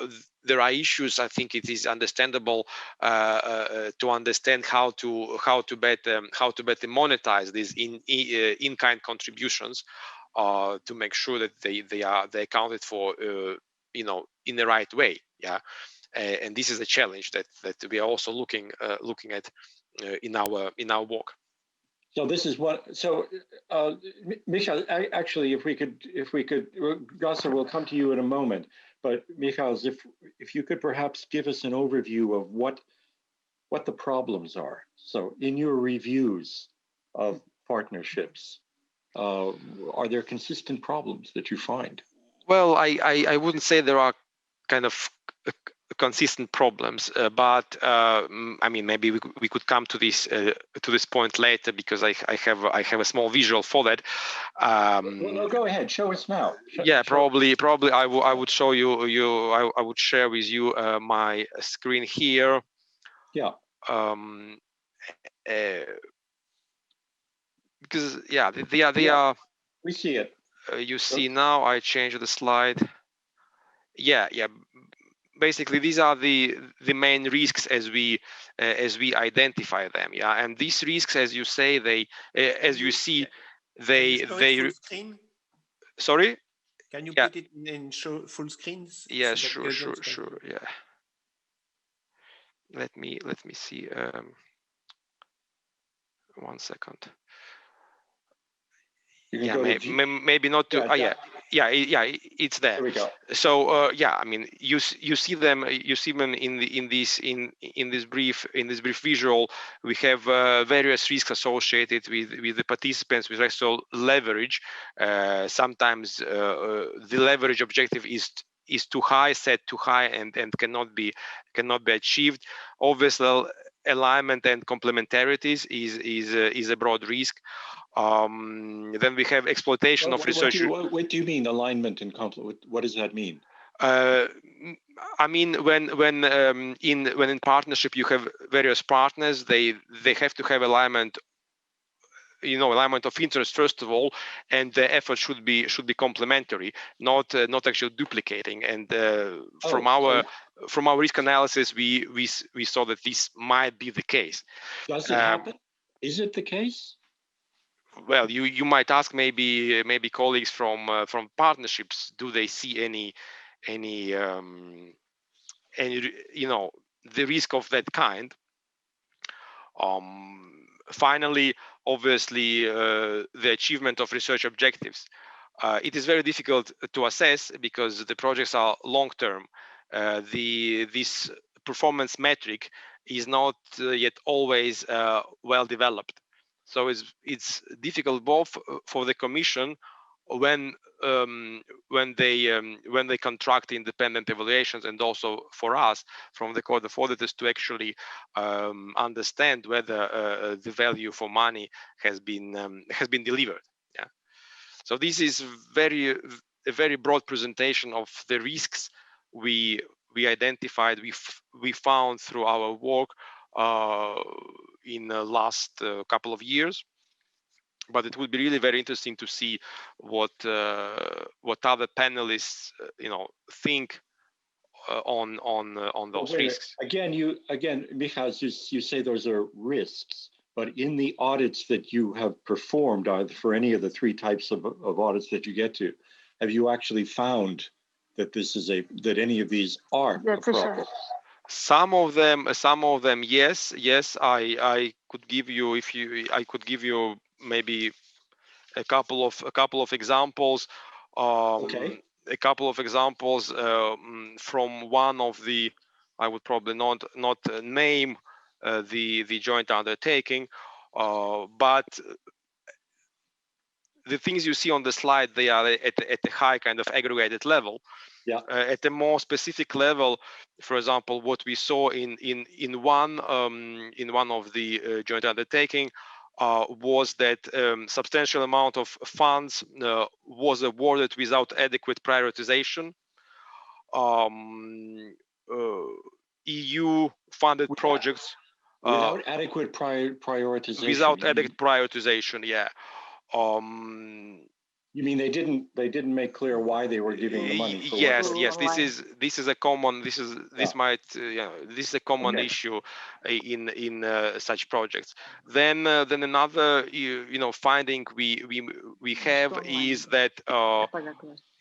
are issues. I think it is understandable to understand how to better monetize these in-kind contributions to make sure that they accounted for in the right way. Yeah, and this is a challenge that we are also looking at in our work. So this is what. So, Michal, actually, if we could, Gasa, we'll come to you in a moment. But Michal, if you could perhaps give us an overview of what the problems are. So, in your reviews of partnerships, are there consistent problems that you find? Well, I wouldn't say there are kind of consistent problems, but I mean, maybe we could come to this point later, because I have a small visual for that. Well, go ahead, show us now. Probably I would show you. I would share with you my screen here. Yeah. Because they are. We see it. You see now. I changed the slide. Yeah. Basically, these are the main risks as we identify them. Yeah, and these risks, as you say, they as you see, they full screen? Sorry. Can you put it in full screens? Yeah, sure. Yeah. Let me see. 1 second. Yeah, maybe not to. It's there. There we go. So I mean, you see them in this brief visual. We have various risks associated with the participants with respect to leverage. Sometimes the leverage objective is too high, set too high, and cannot be achieved. Obviously, alignment and complementarities is a broad risk. Then we have exploitation of research. What do you mean alignment and complement? What does that mean? I mean, when in partnership you have various partners, they have to have alignment. Alignment of interest first of all, and the effort should be complementary, not actually duplicating. And from our risk analysis, we saw that this might be the case. Does it happen? Is it the case? Well, you might ask maybe colleagues from partnerships, do they see any the risk of that kind? Finally, obviously, the achievement of research objectives. It is very difficult to assess because the projects are long-term. This performance metric is not yet always well developed. So it's difficult both for the commission when they contract independent evaluations, and also for us from the Court of Auditors to actually understand whether the value for money has been delivered. Yeah. So this is a very broad presentation of the risks we identified, we found through our work in the last couple of years. But it would be really very interesting to see what other panelists think on those risks. Again, Michal, you say those are risks, but in the audits that you have performed, either for any of the three types of audits that you get to, have you actually found that that any of these are a problem? Some of them, yes. I could give you maybe a couple of examples. Okay. A couple of examples from one of the, I would probably not name, the joint undertaking, but the things you see on the slide, they are at a high kind of aggregated level. Yeah. At a more specific level, for example, what we saw in one of the joint undertaking was that substantial amount of funds was awarded without adequate prioritization. EU funded projects without adequate prioritization. Without adequate prioritization, yeah. You mean they didn't make clear why they were giving the money for? Yes, yes. This is a common. This is a common issue in such projects. Then another finding we have is that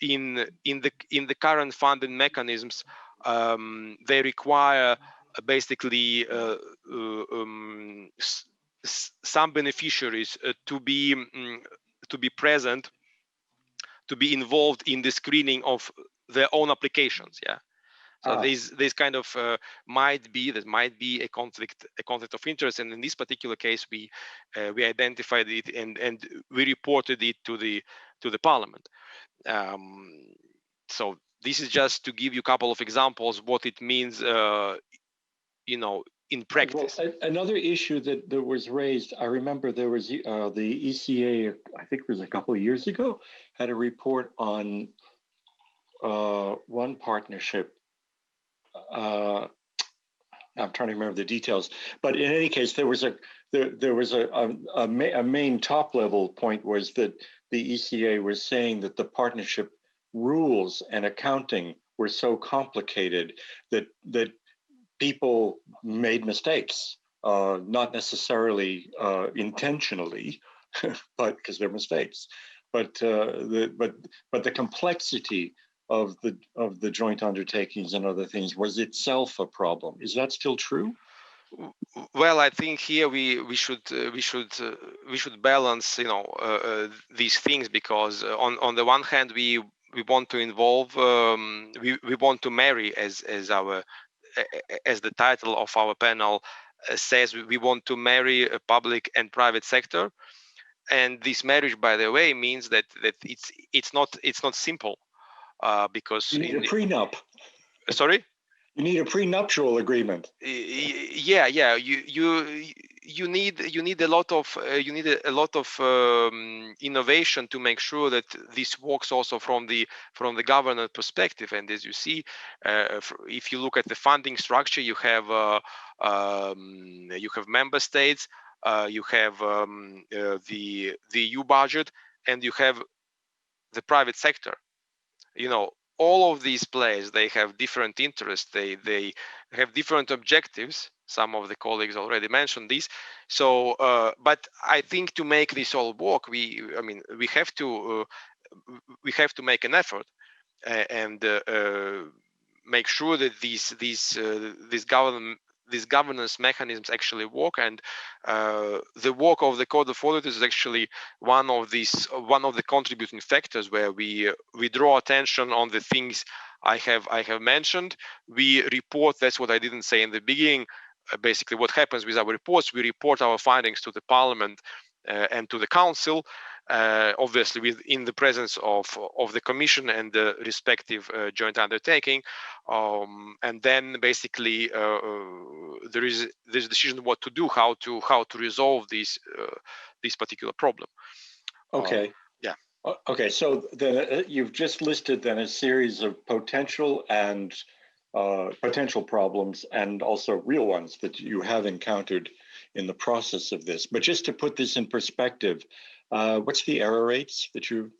in the current funding mechanisms, they require basically some beneficiaries to be present, to be involved in the screening of their own applications. Yeah. So this kind of might be a conflict of interest, and in this particular case, we identified it and we reported it to the parliament. So this is just to give you a couple of examples what it means, in practice. Well, another issue that was raised, I remember there was the ECA, I think it was a couple of years ago, had a report on one partnership. I'm trying to remember the details, but in any case, there was a main top level point was that the ECA was saying that the partnership rules and accounting were so complicated that people made mistakes, not necessarily intentionally, but because they're mistakes. But the complexity of the joint undertakings and other things was itself a problem. Is that still true? Well, I think here we should balance these things, because on the one hand we want to involve we want to marry, as the title of our panel says, we want to marry a public and private sector, and this marriage, by the way, means that it's not simple, because you need a prenup. Sorry? You need a prenuptial agreement. Yeah. You need a lot of innovation to make sure that this works also from the government perspective. And as you see, if you look at the funding structure, you have member states, you have the EU budget, and you have the private sector. All of these players, they have different interests, they have different objectives. Some of the colleagues already mentioned this. So but I think to make this all work, we have to make an effort, and make sure that these governance mechanisms actually work. And the work of the Code of Auditors is actually one of the contributing factors, where we draw attention on the things I have mentioned. We report, that's what I didn't say in the beginning. Basically, what happens with our reports, we report our findings to the Parliament and to the Council, obviously within the presence of the Commission and the respective joint undertaking, and then basically there is this decision what to do, how to resolve this particular problem. Okay. Yeah. Okay, so then you've just listed then a series of potential problems, and also real ones that you have encountered in the process of this. But just to put this in perspective, what's the error rates that you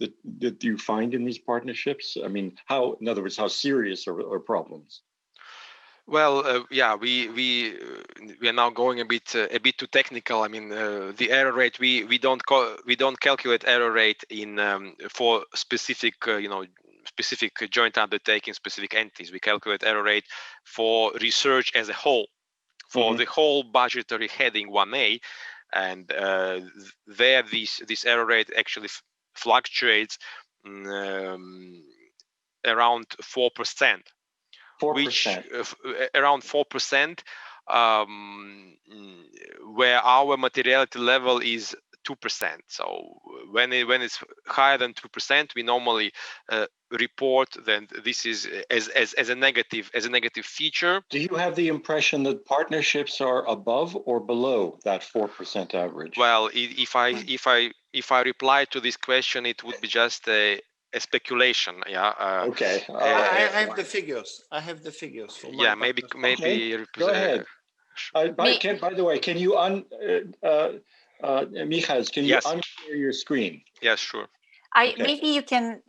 find in these partnerships? I mean, in other words, how serious are problems? Well, yeah, we are now going a bit too technical. I mean, the error rate, we don't calculate error rate in for specific specific joint undertaking, specific entities. We calculate error rate for research as a whole, for the whole budgetary heading 1A, and there this error rate actually fluctuates around 4%. 4%. Which around 4%, where our materiality level is 2%. So when it's higher than 2%, we normally report that this is as a negative feature. Do you have the impression that partnerships are above or below that 4% average? Well, if I reply to this question, it would be just a speculation. Yeah. Okay. I have the figures. I have the figures. For yeah. Maybe. Okay. Go ahead. By the way, can you Michals, can you unshare your screen? Yes, sure. Maybe you can.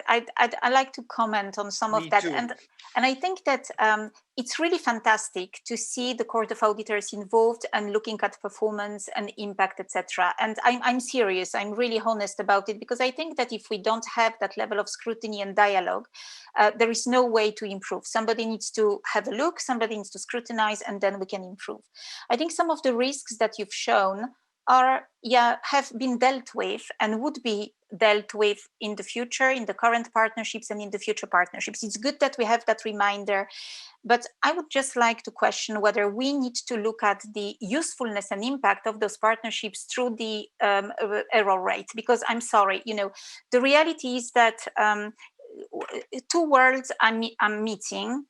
I'd like to comment on some of that, too. and I think that it's really fantastic to see the Court of Auditors involved and looking at performance and impact, etc. And I'm serious. I'm really honest about it, because I think that if we don't have that level of scrutiny and dialogue, there is no way to improve. Somebody needs to have a look. Somebody needs to scrutinize, and then we can improve. I think some of the risks that you've shown have been dealt with and would be dealt with in the future, in the current partnerships and in the future partnerships. It's good that we have that reminder, but I would just like to question whether we need to look at the usefulness and impact of those partnerships through the error rate, because I'm sorry, the reality is that two worlds are meeting.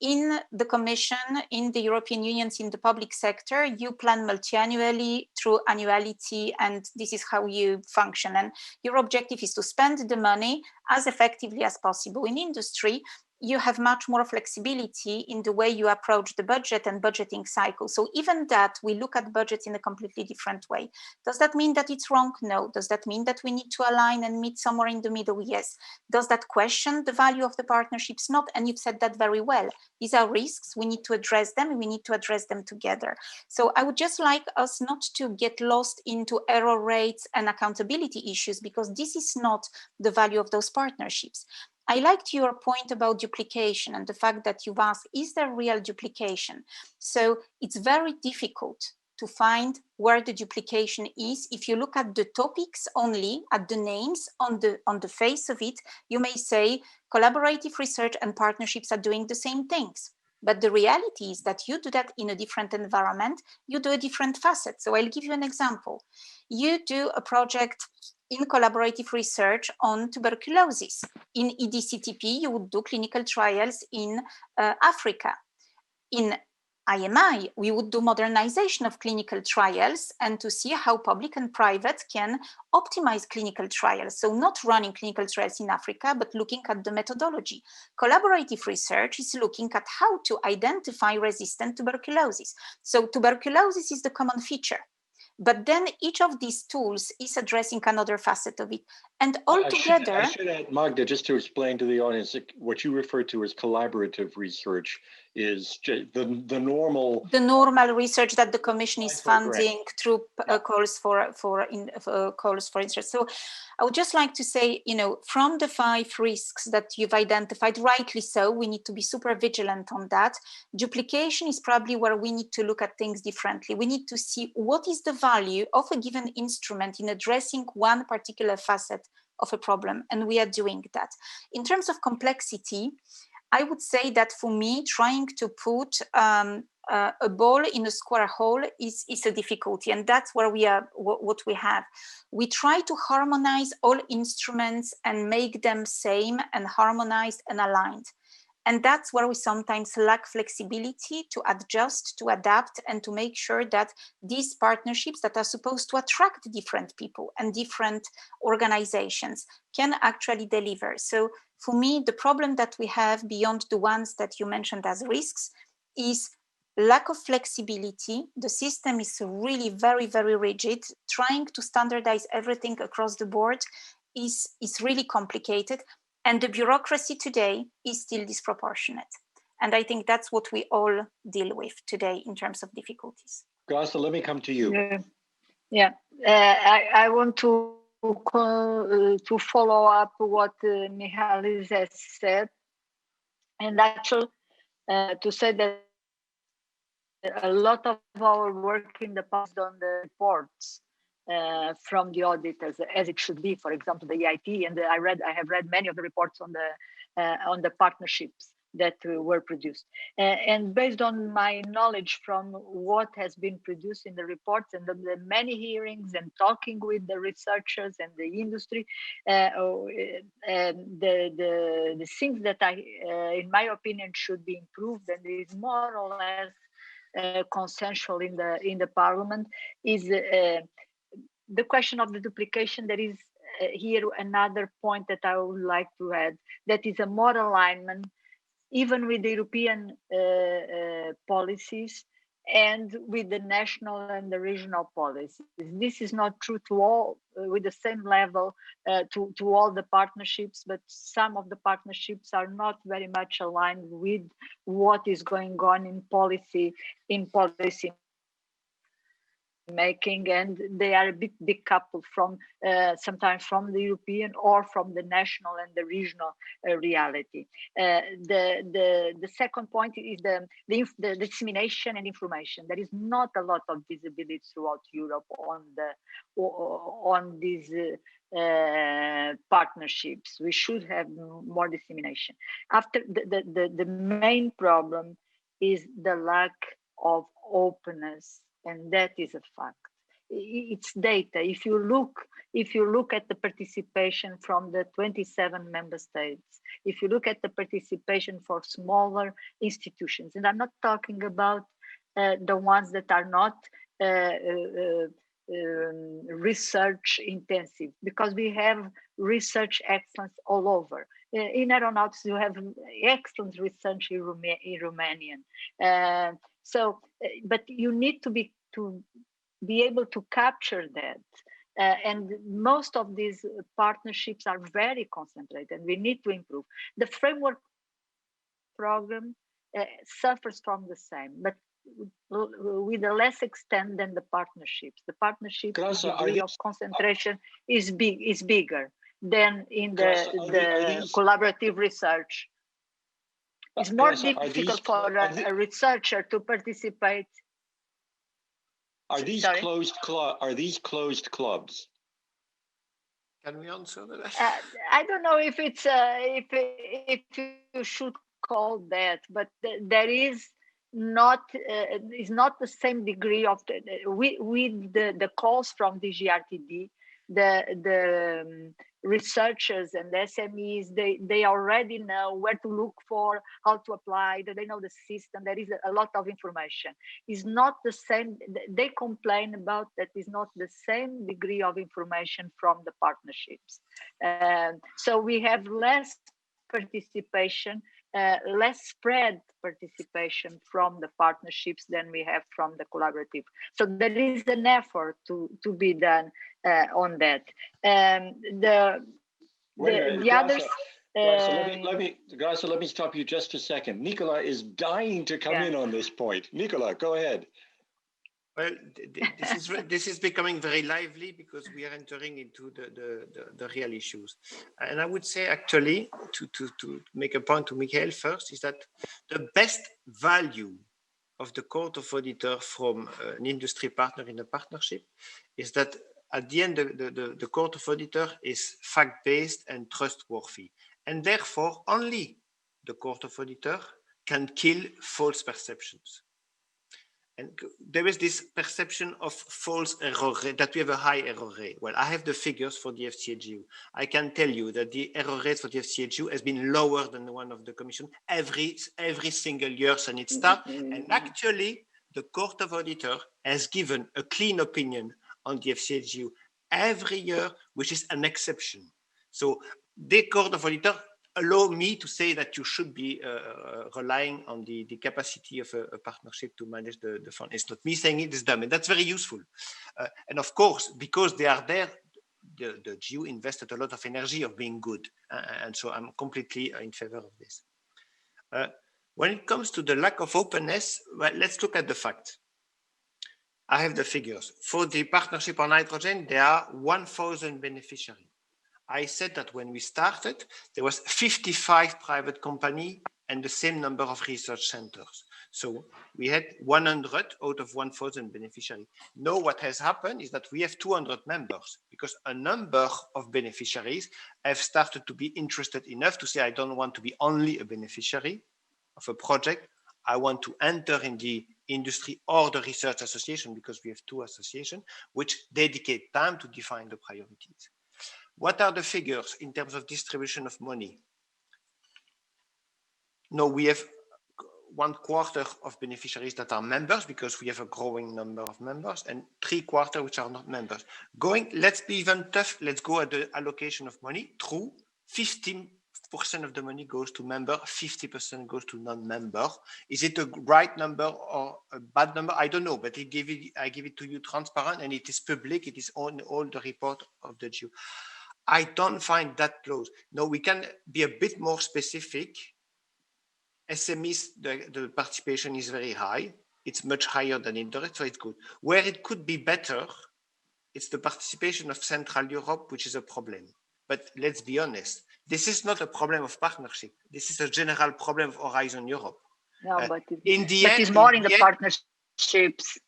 In the Commission, in the European Union, in the public sector, you plan multi-annually through annuality, and this is how you function. And your objective is to spend the money as effectively as possible. In industry, you have much more flexibility in the way you approach the budget and budgeting cycle. So even that, we look at budgets in a completely different way. Does that mean that it's wrong? No. Does that mean that we need to align and meet somewhere in the middle? Yes. Does that question the value of the partnerships? Not. And you've said that very well. These are risks. We need to address them, and we need to address them together. So I would just like us not to get lost into error rates and accountability issues, because this is not the value of those partnerships. I liked your point about duplication and the fact that you've asked, is there real duplication? So it's very difficult to find where the duplication is. If you look at the topics only, at the names on the face of it, you may say collaborative research and partnerships are doing the same things. But the reality is that you do that in a different environment, you do a different facet. So I'll give you an example. You do a project in collaborative research on tuberculosis. In EDCTP, you would do clinical trials in Africa. In IMI, we would do modernization of clinical trials and to see how public and private can optimize clinical trials. So not running clinical trials in Africa, but looking at the methodology. Collaborative research is looking at how to identify resistant tuberculosis. So tuberculosis is the common feature. But then each of these tools is addressing another facet of it. And altogether... I should add, Magda, just to explain to the audience, what you refer to as collaborative research is the normal... The normal research that the Commission is funding through calls for interest. So I would just like to say, from the 5 risks that you've identified, rightly so, we need to be super vigilant on that. Duplication is probably where we need to look at things differently. We need to see what is the value of a given instrument in addressing one particular facet of a problem, and we are doing that. In terms of complexity, I would say that for me, trying to put a ball in a square hole is a difficulty, and that's where we are. What we have, we try to harmonize all instruments and make them same and harmonized and aligned. And that's where we sometimes lack flexibility to adjust, to adapt, and to make sure that these partnerships that are supposed to attract different people and different organizations can actually deliver. So for me, the problem that we have beyond the ones that you mentioned as risks is lack of flexibility. The system is really very, very rigid. Trying to standardize everything across the board is really complicated. And the bureaucracy today is still disproportionate. And I think that's what we all deal with today in terms of difficulties. Gasta, let me come to you. I want to follow up what Michalis has said. And actually, to say that a lot of our work in the past on the reports from the auditors, as it should be. For example, the EIT, and I have read many of the reports on the partnerships. that were produced. And based on my knowledge from what has been produced in the reports and the many hearings and talking with the researchers and the industry, the things that in my opinion, should be improved and is more or less consensual in the parliament is the question of the duplication. There is here another point that I would like to add, that is a more alignment even with the European policies and with the national and the regional policies. This is not true to all with the same level to all the partnerships, but some of the partnerships are not very much aligned with what is going on in policy making, and they are a bit decoupled from sometimes from the European or from the national and the regional reality. The second point is the dissemination and information. There is not a lot of visibility throughout Europe on these partnerships. We should have more dissemination. After the main problem is the lack of openness, and that is a fact. It's data. If you look at the participation from the 27 member states, if you look at the participation for smaller institutions, and I'm not talking about the ones that are not research intensive, because we have research excellence all over. In aeronautics, you have excellent research in Romanian. But you need to be able to capture that. And most of these partnerships are very concentrated. We need to improve. The framework program suffers from the same, but with a less extent than the partnerships. The partnership degree of concentration is bigger than in the collaborative research. It's more difficult for a researcher to participate. Are these closed clubs? Can we answer that? I don't know if it's if you should call that, but there is not the same degree of with the calls from the GRTD. The researchers and the SMEs, they already know where to look for, how to apply, they know the system. There is a lot of information. It's not the same. They complain about that is not the same degree of information from the partnerships. So we have less participation, less spread participation from the partnerships than we have from the collaborative. So there is an effort to be done on that. The others. Graça, let me stop you just a second. Nicola is dying to come in on this point. Nicola, go ahead. Well, this is becoming very lively because we are entering into the real issues. And I would say, actually, to make a point to Michael first, is that the best value of the Court of Auditor from an industry partner in a partnership is that at the end, the Court of Auditor is fact-based and trustworthy. And therefore, only the Court of Auditor can kill false perceptions. And there is this perception of false error rate, that we have a high error rate. Well, I have the figures for the FCAGU. I can tell you that the error rate for the FCAGU has been lower than the one of the Commission every single year since it started. And actually, the Court of Auditor has given a clean opinion on the FCAGU every year, which is an exception. So the Court of Auditor allow me to say that you should be relying on the capacity of a partnership to manage the fund. It's not me saying it, it's them, and that's very useful. And of course, because they are there, the GU invested a lot of energy of being good. And so I'm completely in favor of this. When it comes to the lack of openness, well, let's look at the facts. I have the figures. For the partnership on hydrogen, there are 1,000 beneficiaries. I said that when we started, there was 55 private companies and the same number of research centers. So we had 100 out of 1,000 beneficiaries. Now what has happened is that we have 200 members because a number of beneficiaries have started to be interested enough to say, I don't want to be only a beneficiary. of a project, I want to enter in the industry or the research association, because we have two associations which dedicate time to define the priorities. What are the figures in terms of distribution of money? No, we have 1/4 of beneficiaries that are members, because we have a growing number of members, and 3/4 which are not members. Let's be even tough. Let's go at the allocation of money. True, 15% of the money goes to member, 50% goes to non-member. Is it a right number or a bad number? I don't know, but I give it to you transparent, and it is public. It is on all the report of the GU. I don't find that close. No, we can be a bit more specific. SMEs, the participation is very high. It's much higher than indirect, so it's good. Where it could be better, it's the participation of Central Europe, which is a problem. But let's be honest, this is not a problem of partnership. This is a general problem of Horizon Europe. No, but it's more in the partnerships.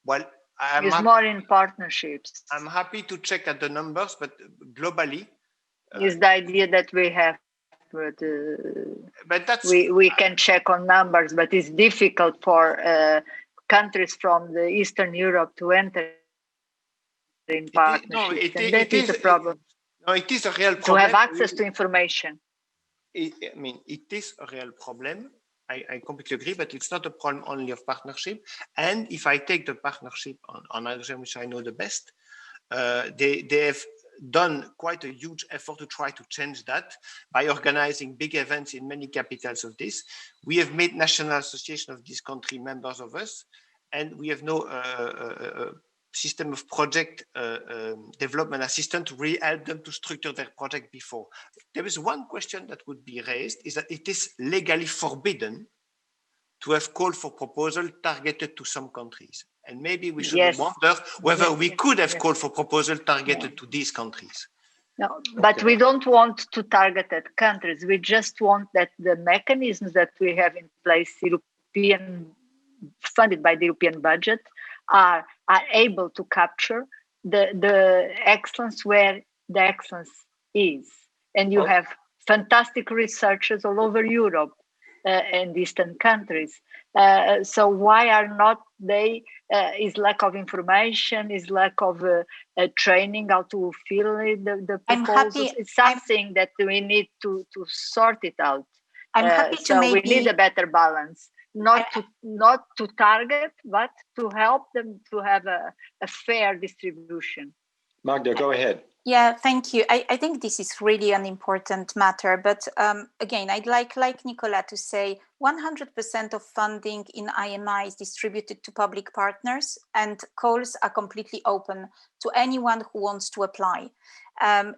Well, it's more in partnerships. I'm happy to check at the numbers, but globally, is the idea that we have. But that's we can check on numbers, but it's difficult for countries from the Eastern Europe to enter in partnerships. That is a problem. No, it is a real problem. To have access to information. I mean, it is a real problem. I completely agree, but it's not a problem only of partnership. And if I take the partnership on hydrogen, which I know the best, they have done quite a huge effort to try to change that by organizing big events in many capitals of this. We have made national association of this country members of us, and we have no system of project development assistant to really help them to structure their project before. There is one question that would be raised, is that it is legally forbidden to have call for proposal targeted to some countries. And maybe we should wonder whether we could have called for proposal targeted to these countries. No, but we don't want to target at countries. We just want that the mechanisms that we have in place, funded by the European budget, are able to capture the excellence where the excellence is. And you have fantastic researchers all over Europe and Eastern countries. So why are not they? Is lack of information, is lack of training how to fill the proposals. It's something that we need to sort it out. I'm happy to we need a better balance. Not to target, but to help them to have a fair distribution. Magda, go ahead. Yeah, thank you. I think this is really an important matter. But again, I'd like Nicolas to say 100% of funding in IMI is distributed to public partners, and calls are completely open to anyone who wants to apply.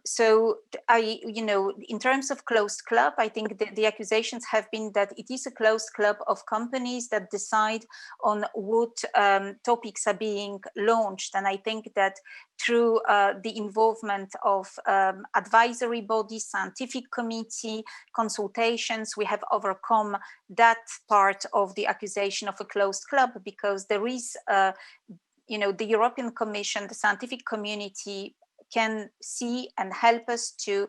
So in terms of closed club, I think the accusations have been that it is a closed club of companies that decide on what topics are being launched. And I think that through the involvement of advisory bodies, scientific committee, consultations, we have overcome that part of the accusation of a closed club, because there is, the European Commission, the scientific community can see and help us to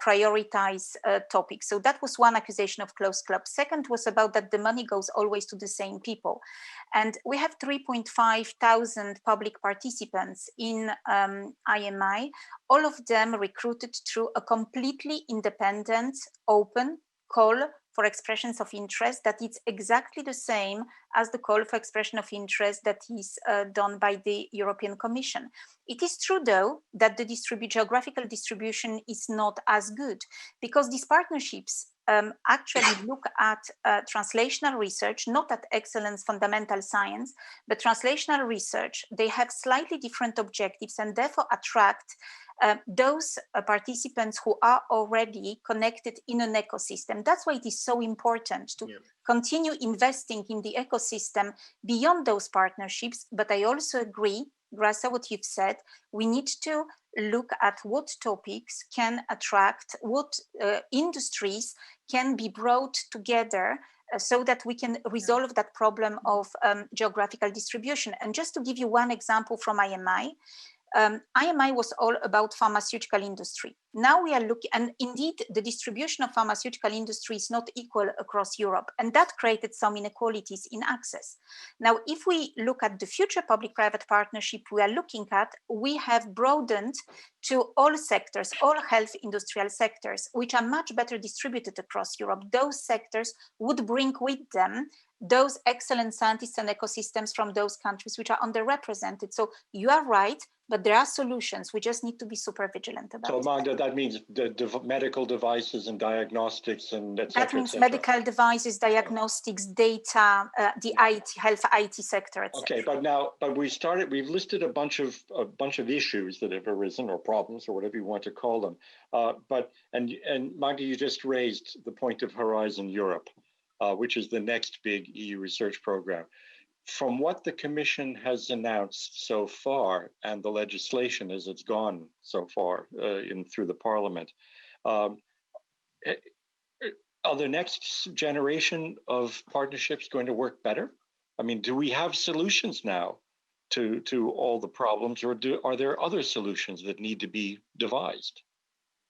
prioritize topics. So that was one accusation of closed club. Second was about that the money goes always to the same people. And we have 3,500 public participants in IMI, all of them recruited through a completely independent, open call for expressions of interest that it's exactly the same as the call for expression of interest that is done by the European Commission. It is true, though, that the geographical distribution is not as good, because these partnerships actually look at translational research, not at excellence fundamental science, but translational research. They have slightly different objectives and therefore attract those participants who are already connected in an ecosystem. That's why it is so important to continue investing in the ecosystem beyond those partnerships. But I also agree, Graça, what you've said, we need to look at what topics can attract, what industries can be brought together so that we can resolve that problem of geographical distribution. And just to give you one example from IMI, IMI was all about pharmaceutical industry. Now we are looking, and indeed the distribution of pharmaceutical industry is not equal across Europe, and that created some inequalities in access. Now, if we look at the future public-private partnership we are looking at, we have broadened to all sectors, all health industrial sectors, which are much better distributed across Europe. Those sectors would bring with them those excellent scientists and ecosystems from those countries which are underrepresented. So you are right, but there are solutions. We just need to be super vigilant about it. So Magda, that means the medical devices and diagnostics and et cetera, that means medical devices, diagnostics, data, the IT, health IT sector, etc. Okay, but we've listed a bunch of issues that have arisen, or problems, or whatever you want to call them. And Magda, you just raised the point of Horizon Europe, which is the next big EU research program. From what the Commission has announced so far, and the legislation as it's gone so far through the Parliament, are the next generation of partnerships going to work better? I mean, do we have solutions now to all the problems, or are there other solutions that need to be devised?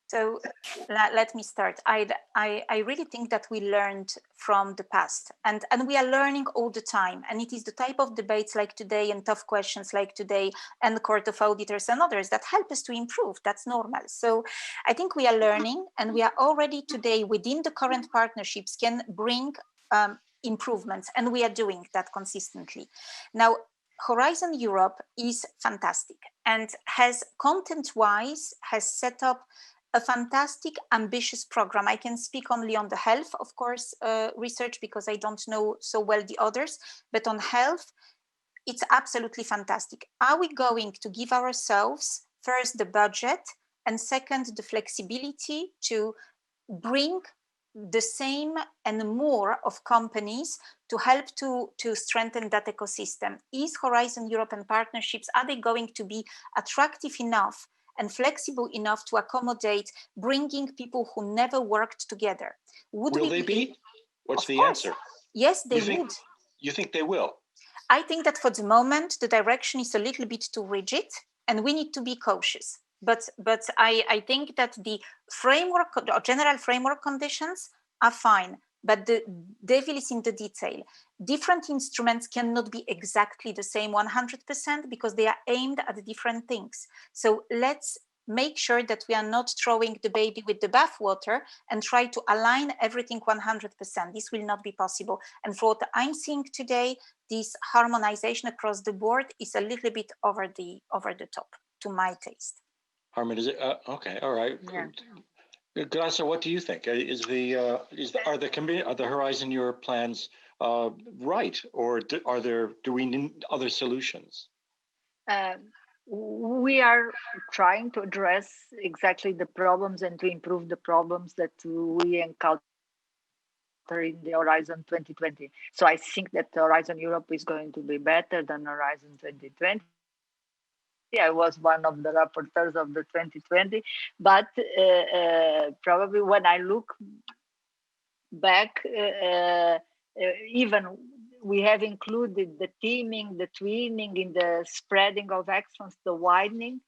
So let me start. I really think that we learned from the past, and we are learning all the time. And it is the type of debates like today and tough questions like today and the Court of Auditors and others that help us to improve. That's normal. So I think we are learning, and we are already today within the current partnerships can bring improvements, and we are doing that consistently. Now, Horizon Europe is fantastic and has content-wise has set up a fantastic, ambitious program. I can speak only on the health, of course, research, because I don't know so well the others, but on health, it's absolutely fantastic. Are we going to give ourselves, first, the budget, and second, the flexibility to bring the same and more of companies to help to strengthen that ecosystem? Is Horizon Europe and partnerships, are they going to be attractive enough and flexible enough to accommodate bringing people who never worked together? Will they be? What's the answer? Yes, they would. You think they will? I think that for the moment, the direction is a little bit too rigid, and we need to be cautious. But I think that the framework, or general framework conditions are fine, but the devil is in the detail. Different instruments cannot be exactly the same 100% because they are aimed at different things. So let's make sure that we are not throwing the baby with the bathwater and try to align everything 100%. This will not be possible. And for what I'm seeing today, this harmonization across the board is a little bit over the top, to my taste. Harman, is it okay? All right. Yeah. Graça, what do you think? Are the Horizon Europe plans right, or do we need other solutions? We are trying to address exactly the problems and to improve the problems that we encounter in the Horizon 2020. So I think that Horizon Europe is going to be better than Horizon 2020. I was one of the rapporteurs of the 2020, but probably when I look back, even we have included the teaming, the twinning in the spreading of excellence, the widening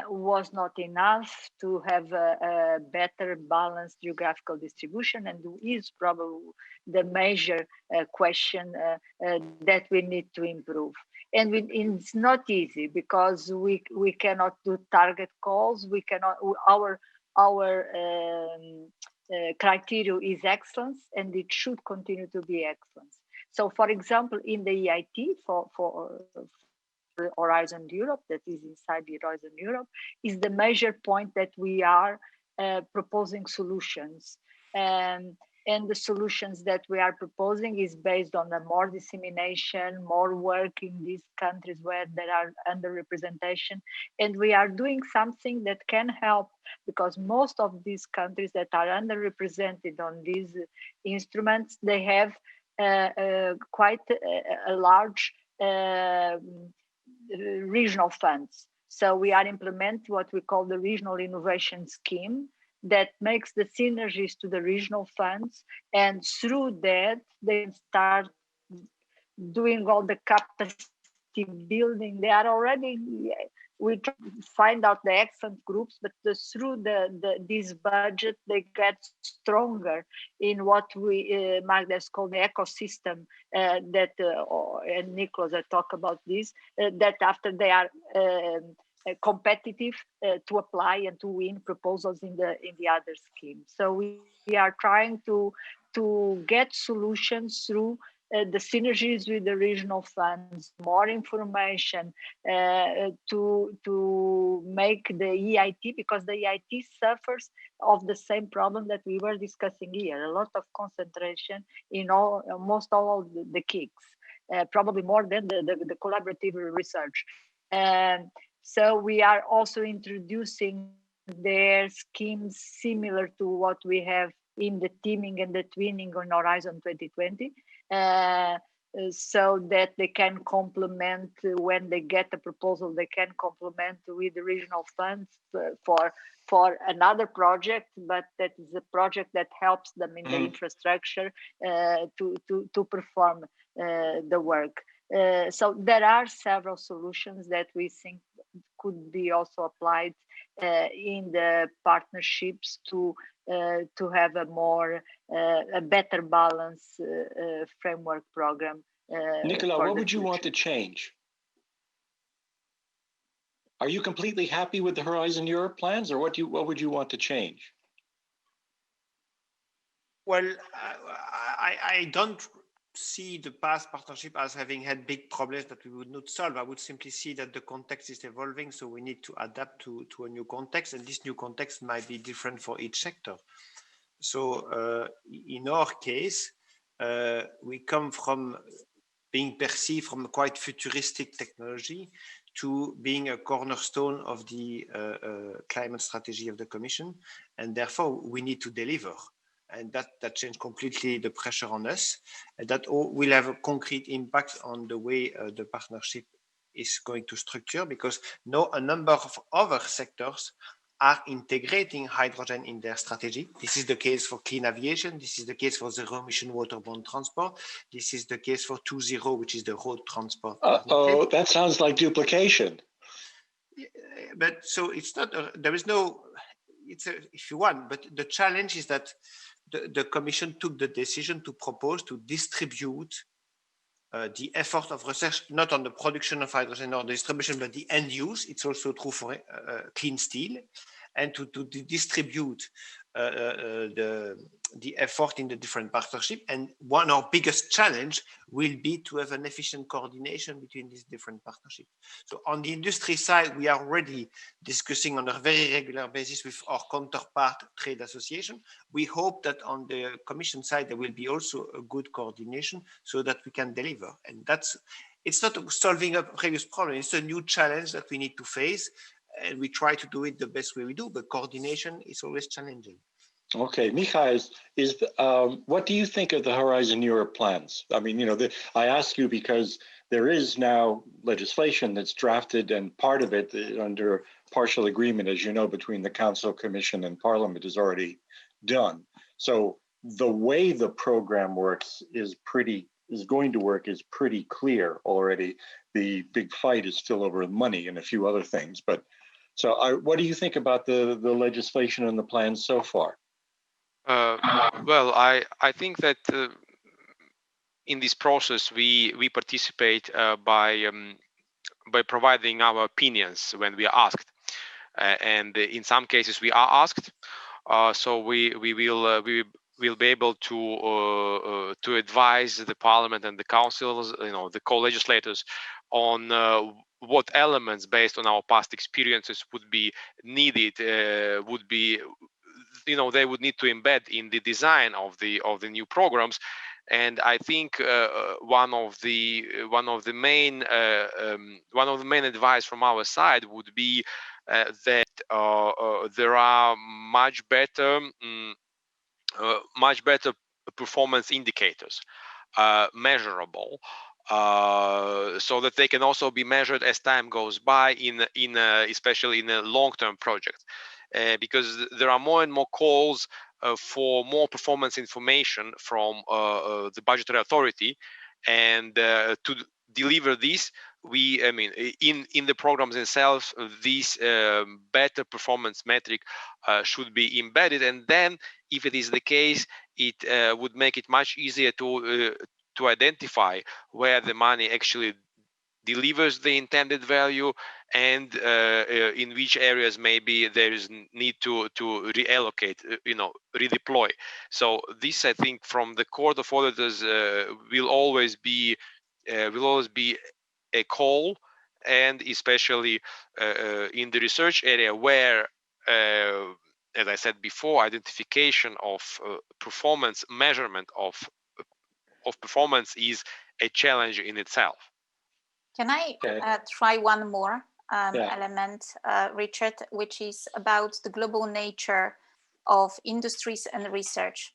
was not enough to have a better balanced geographical distribution, and is probably the major question that we need to improve. And it's not easy because we cannot do target calls. We cannot. Our criteria is excellence, and it should continue to be excellence. So, for example, in the EIT for Horizon Europe, that is inside the Horizon Europe, is the major point that we are proposing solutions. And the solutions that we are proposing is based on the more dissemination, more work in these countries where there are underrepresentation. And we are doing something that can help, because most of these countries that are underrepresented on these instruments, they have quite a large regional funds. So we are implementing what we call the regional innovation scheme, that makes the synergies to the regional funds, and through that they start doing all the capacity building. They are already we try to find out the excellent groups, but through this budget, they get stronger in what we Magda's called the ecosystem that and Nicholas talk about this, that after they are competitive to apply and to win proposals in the other scheme. So we are trying to get solutions through the synergies with the regional funds, more information to make the EIT, because the EIT suffers of the same problem that we were discussing here, a lot of concentration in almost all of the KICs, probably more than the collaborative research. So we are also introducing their schemes similar to what we have in the teaming and the twinning on Horizon 2020, so that they can complement when they get a proposal, they can complement with the regional funds for another project, but that is a project that helps them in the infrastructure to perform the work. So there are several solutions that we think could be also applied in the partnerships to have a better balance framework program. Nicola, what would you want to change? Are you completely happy with the Horizon Europe plans, or what would you want to change? Well, I don't see the past partnership as having had big problems that we would not solve. I would simply see that the context is evolving, so we need to adapt to a new context, and this new context might be different for each sector. So in our case, we come from being perceived from a quite futuristic technology to being a cornerstone of the climate strategy of the Commission, and therefore we need to deliver. And that changed completely the pressure on us. And that will have a concrete impact on the way the partnership is going to structure, because now a number of other sectors are integrating hydrogen in their strategy. This is the case for clean aviation. This is the case for zero emission waterborne transport. This is the case for 2.0, which is the road transport. Oh, that sounds like duplication. But so it's not, there is no, if you want, but the challenge is that the Commission took the decision to propose to distribute the effort of research, not on the production of hydrogen or the distribution, but the end use. It's also true for clean steel, and to distribute the effort in the different partnerships. And one of our biggest challenge will be to have an efficient coordination between these different partnerships. So on the industry side, we are already discussing on a very regular basis with our counterpart trade association. We hope that on the Commission side, there will be also a good coordination so that we can deliver. And it's not solving a previous problem, it's a new challenge that we need to face. And we try to do it the best way we do, but coordination is always challenging. Okay, Michael, what do you think of the Horizon Europe plans? I mean, I ask you because there is now legislation that's drafted, and part of it under partial agreement, as you know, between the Council, Commission, and Parliament is already done. So the way the program works is going to work is pretty clear already. The big fight is still over money and a few other things, but. So what do you think about the legislation and the plans so far? Well, I think that in this process we participate by providing our opinions when we are asked, and in some cases we are asked. So we will be able to advise the Parliament and the Councils, the co-legislators, on what elements based on our past experiences would be needed, they would need to embed in the design of the new programs. And I think one of the main advice from our side would be that there are much better performance indicators, measurable, so that they can also be measured as time goes by especially in a long-term project, because there are more and more calls for more performance information from the budgetary authority, and to deliver this I mean, in the programs themselves, these better performance metric should be embedded, and then if it is the case, it would make it much easier to identify where the money actually delivers the intended value, and in which areas maybe there is need to reallocate, redeploy. So this, I think, from the Court of Auditors will always be a call, and especially in the research area where, as I said before, identification of performance, measurement of performance is a challenge in itself. Can I try one more element, Richard, which is about the global nature of industries and research?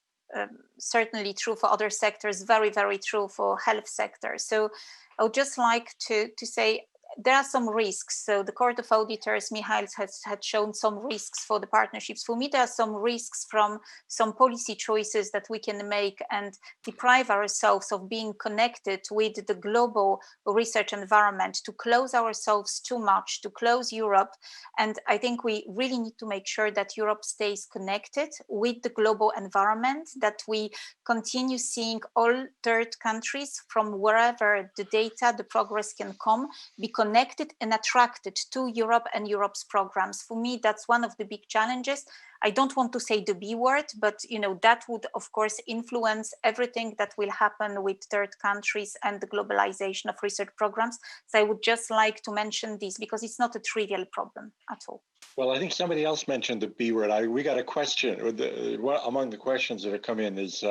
Certainly true for other sectors, very, very true for health sector. So I would just like to say there are some risks. So the Court of Auditors, Mihail, had shown some risks for the partnerships. For me, there are some risks from some policy choices that we can make and deprive ourselves of being connected with the global research environment, to close ourselves too much, to close Europe. And I think we really need to make sure that Europe stays connected with the global environment, that we continue seeing all third countries from wherever the data, the progress can come, be connected and attracted to Europe and Europe's programs. For me, that's one of the big challenges. I don't want to say the B word, but that would, of course, influence everything that will happen with third countries and the globalization of research programs. So I would just like to mention this because it's not a trivial problem at all. Well, I think somebody else mentioned the B word. We got a question. Among the questions that have come in is,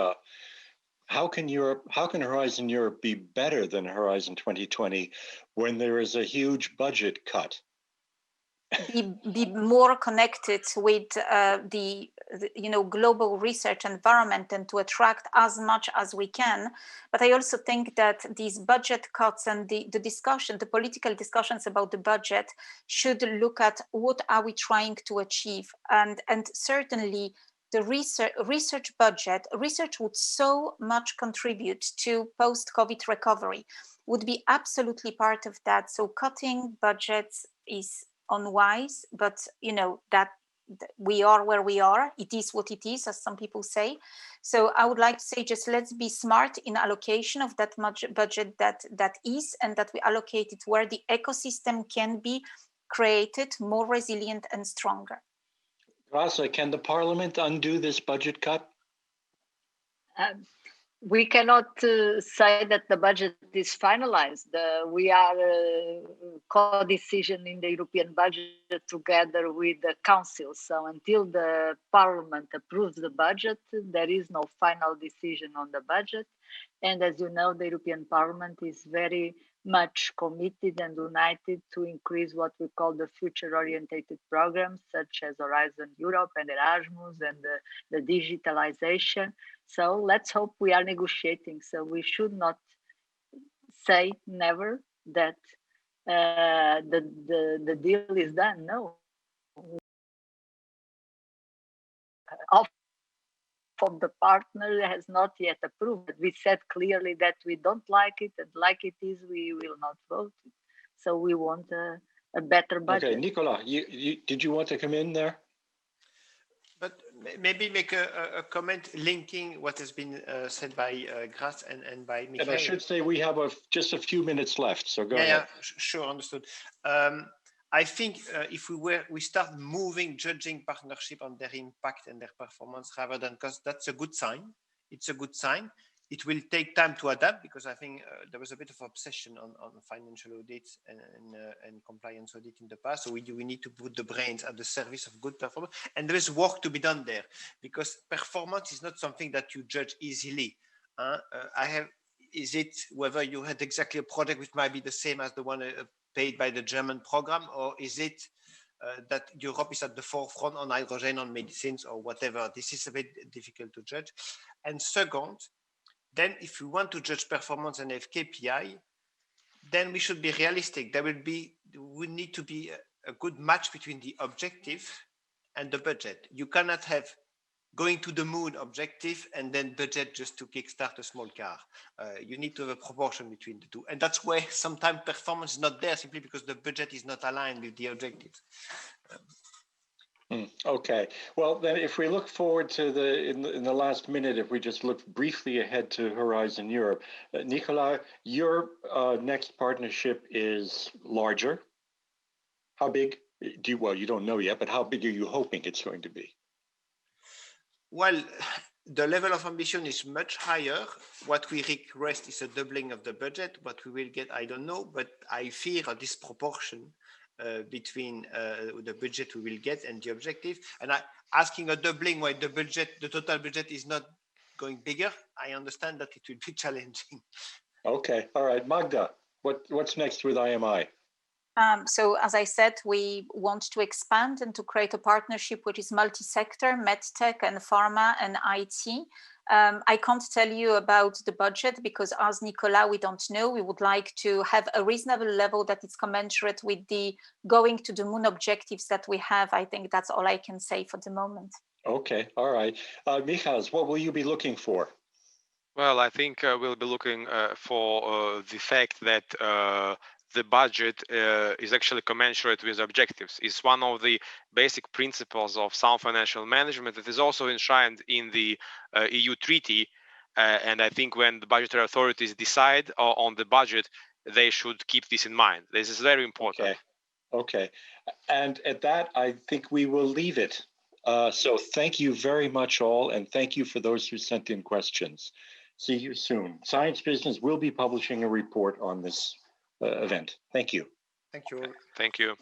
how can Horizon Europe be better than Horizon 2020 when there is a huge budget cut? Be more connected with the global research environment and to attract as much as we can. But I also think that these budget cuts and the discussion, the political discussions about the budget, should look at what are we trying to achieve, and certainly the research budget. Research would so much contribute to post-COVID recovery, would be absolutely part of that. So cutting budgets is unwise, but that we are where we are. It is what it is, as some people say. So I would like to say, just let's be smart in allocation of that much budget that is, and that we allocate it where the ecosystem can be created more resilient and stronger. Graça, can the Parliament undo this budget cut? We cannot say that the budget is finalized. We are co-decision in the European budget together with the Council. So until the Parliament approves the budget, there is no final decision on the budget. And as you know, the European Parliament is very much committed and united to increase what we call the future-orientated programs, such as Horizon Europe and Erasmus and the digitalization. So let's hope we are negotiating. So we should not say never that the deal is done. No. Of the partner has not yet approved. We said clearly that we don't like it, and like it is, we will not vote. So we want a better budget. Okay, Nicola, did you want to come in there? But maybe make a comment linking what has been said by Grace and by Michael. And I should say we have just a few minutes left, so go ahead. Yeah, sure, understood. I think if we start judging partnership on their impact and their performance rather than cost, that's a good sign. It's a good sign. It will take time to adapt, because I think there was a bit of obsession on financial audits and compliance audit in the past. So we need to put the brains at the service of good performance. And there is work to be done there, because performance is not something that you judge easily. Is it whether you had exactly a project which might be the same as the one paid by the German program, or is it that Europe is at the forefront on hydrogen, on medicines, or whatever? This is a bit difficult to judge. And second, then if we want to judge performance and have KPI, then we should be realistic. We need to be a good match between the objective and the budget. You cannot have going to the moon objective and then budget just to kickstart a small car. You need to have a proportion between the two. And that's why sometimes performance is not there simply because the budget is not aligned with the objectives. Okay. Well, then if we look forward to in the last minute, if we just look briefly ahead to Horizon Europe, Nicolas, your next partnership is larger. How big well, you don't know yet, but how big are you hoping it's going to be? Well, the level of ambition is much higher. What we request is a doubling of the budget. What we will get, I don't know, but I fear a disproportion between the budget we will get and the objective. And asking a doubling while the total budget is not going bigger, I understand that it will be challenging. Okay. All right. Magda, what's next with IMI? So as I said, we want to expand and to create a partnership which is multi-sector, medtech and pharma and IT. I can't tell you about the budget because as Nicolas, we don't know. We would like to have a reasonable level that is commensurate with the going to the moon objectives that we have. I think that's all I can say for the moment. Okay. All right. Michals, what will you be looking for? Well, I think we'll be looking for the fact that the budget is actually commensurate with objectives. It's one of the basic principles of sound financial management that is also enshrined in the EU treaty. And I think when the budgetary authorities decide on the budget, they should keep this in mind. This is very important. Okay. And at that, I think we will leave it. So thank you very much all, and thank you for those who sent in questions. See you soon. Science Business will be publishing a report on this event. Thank you. Thank you all. Thank you.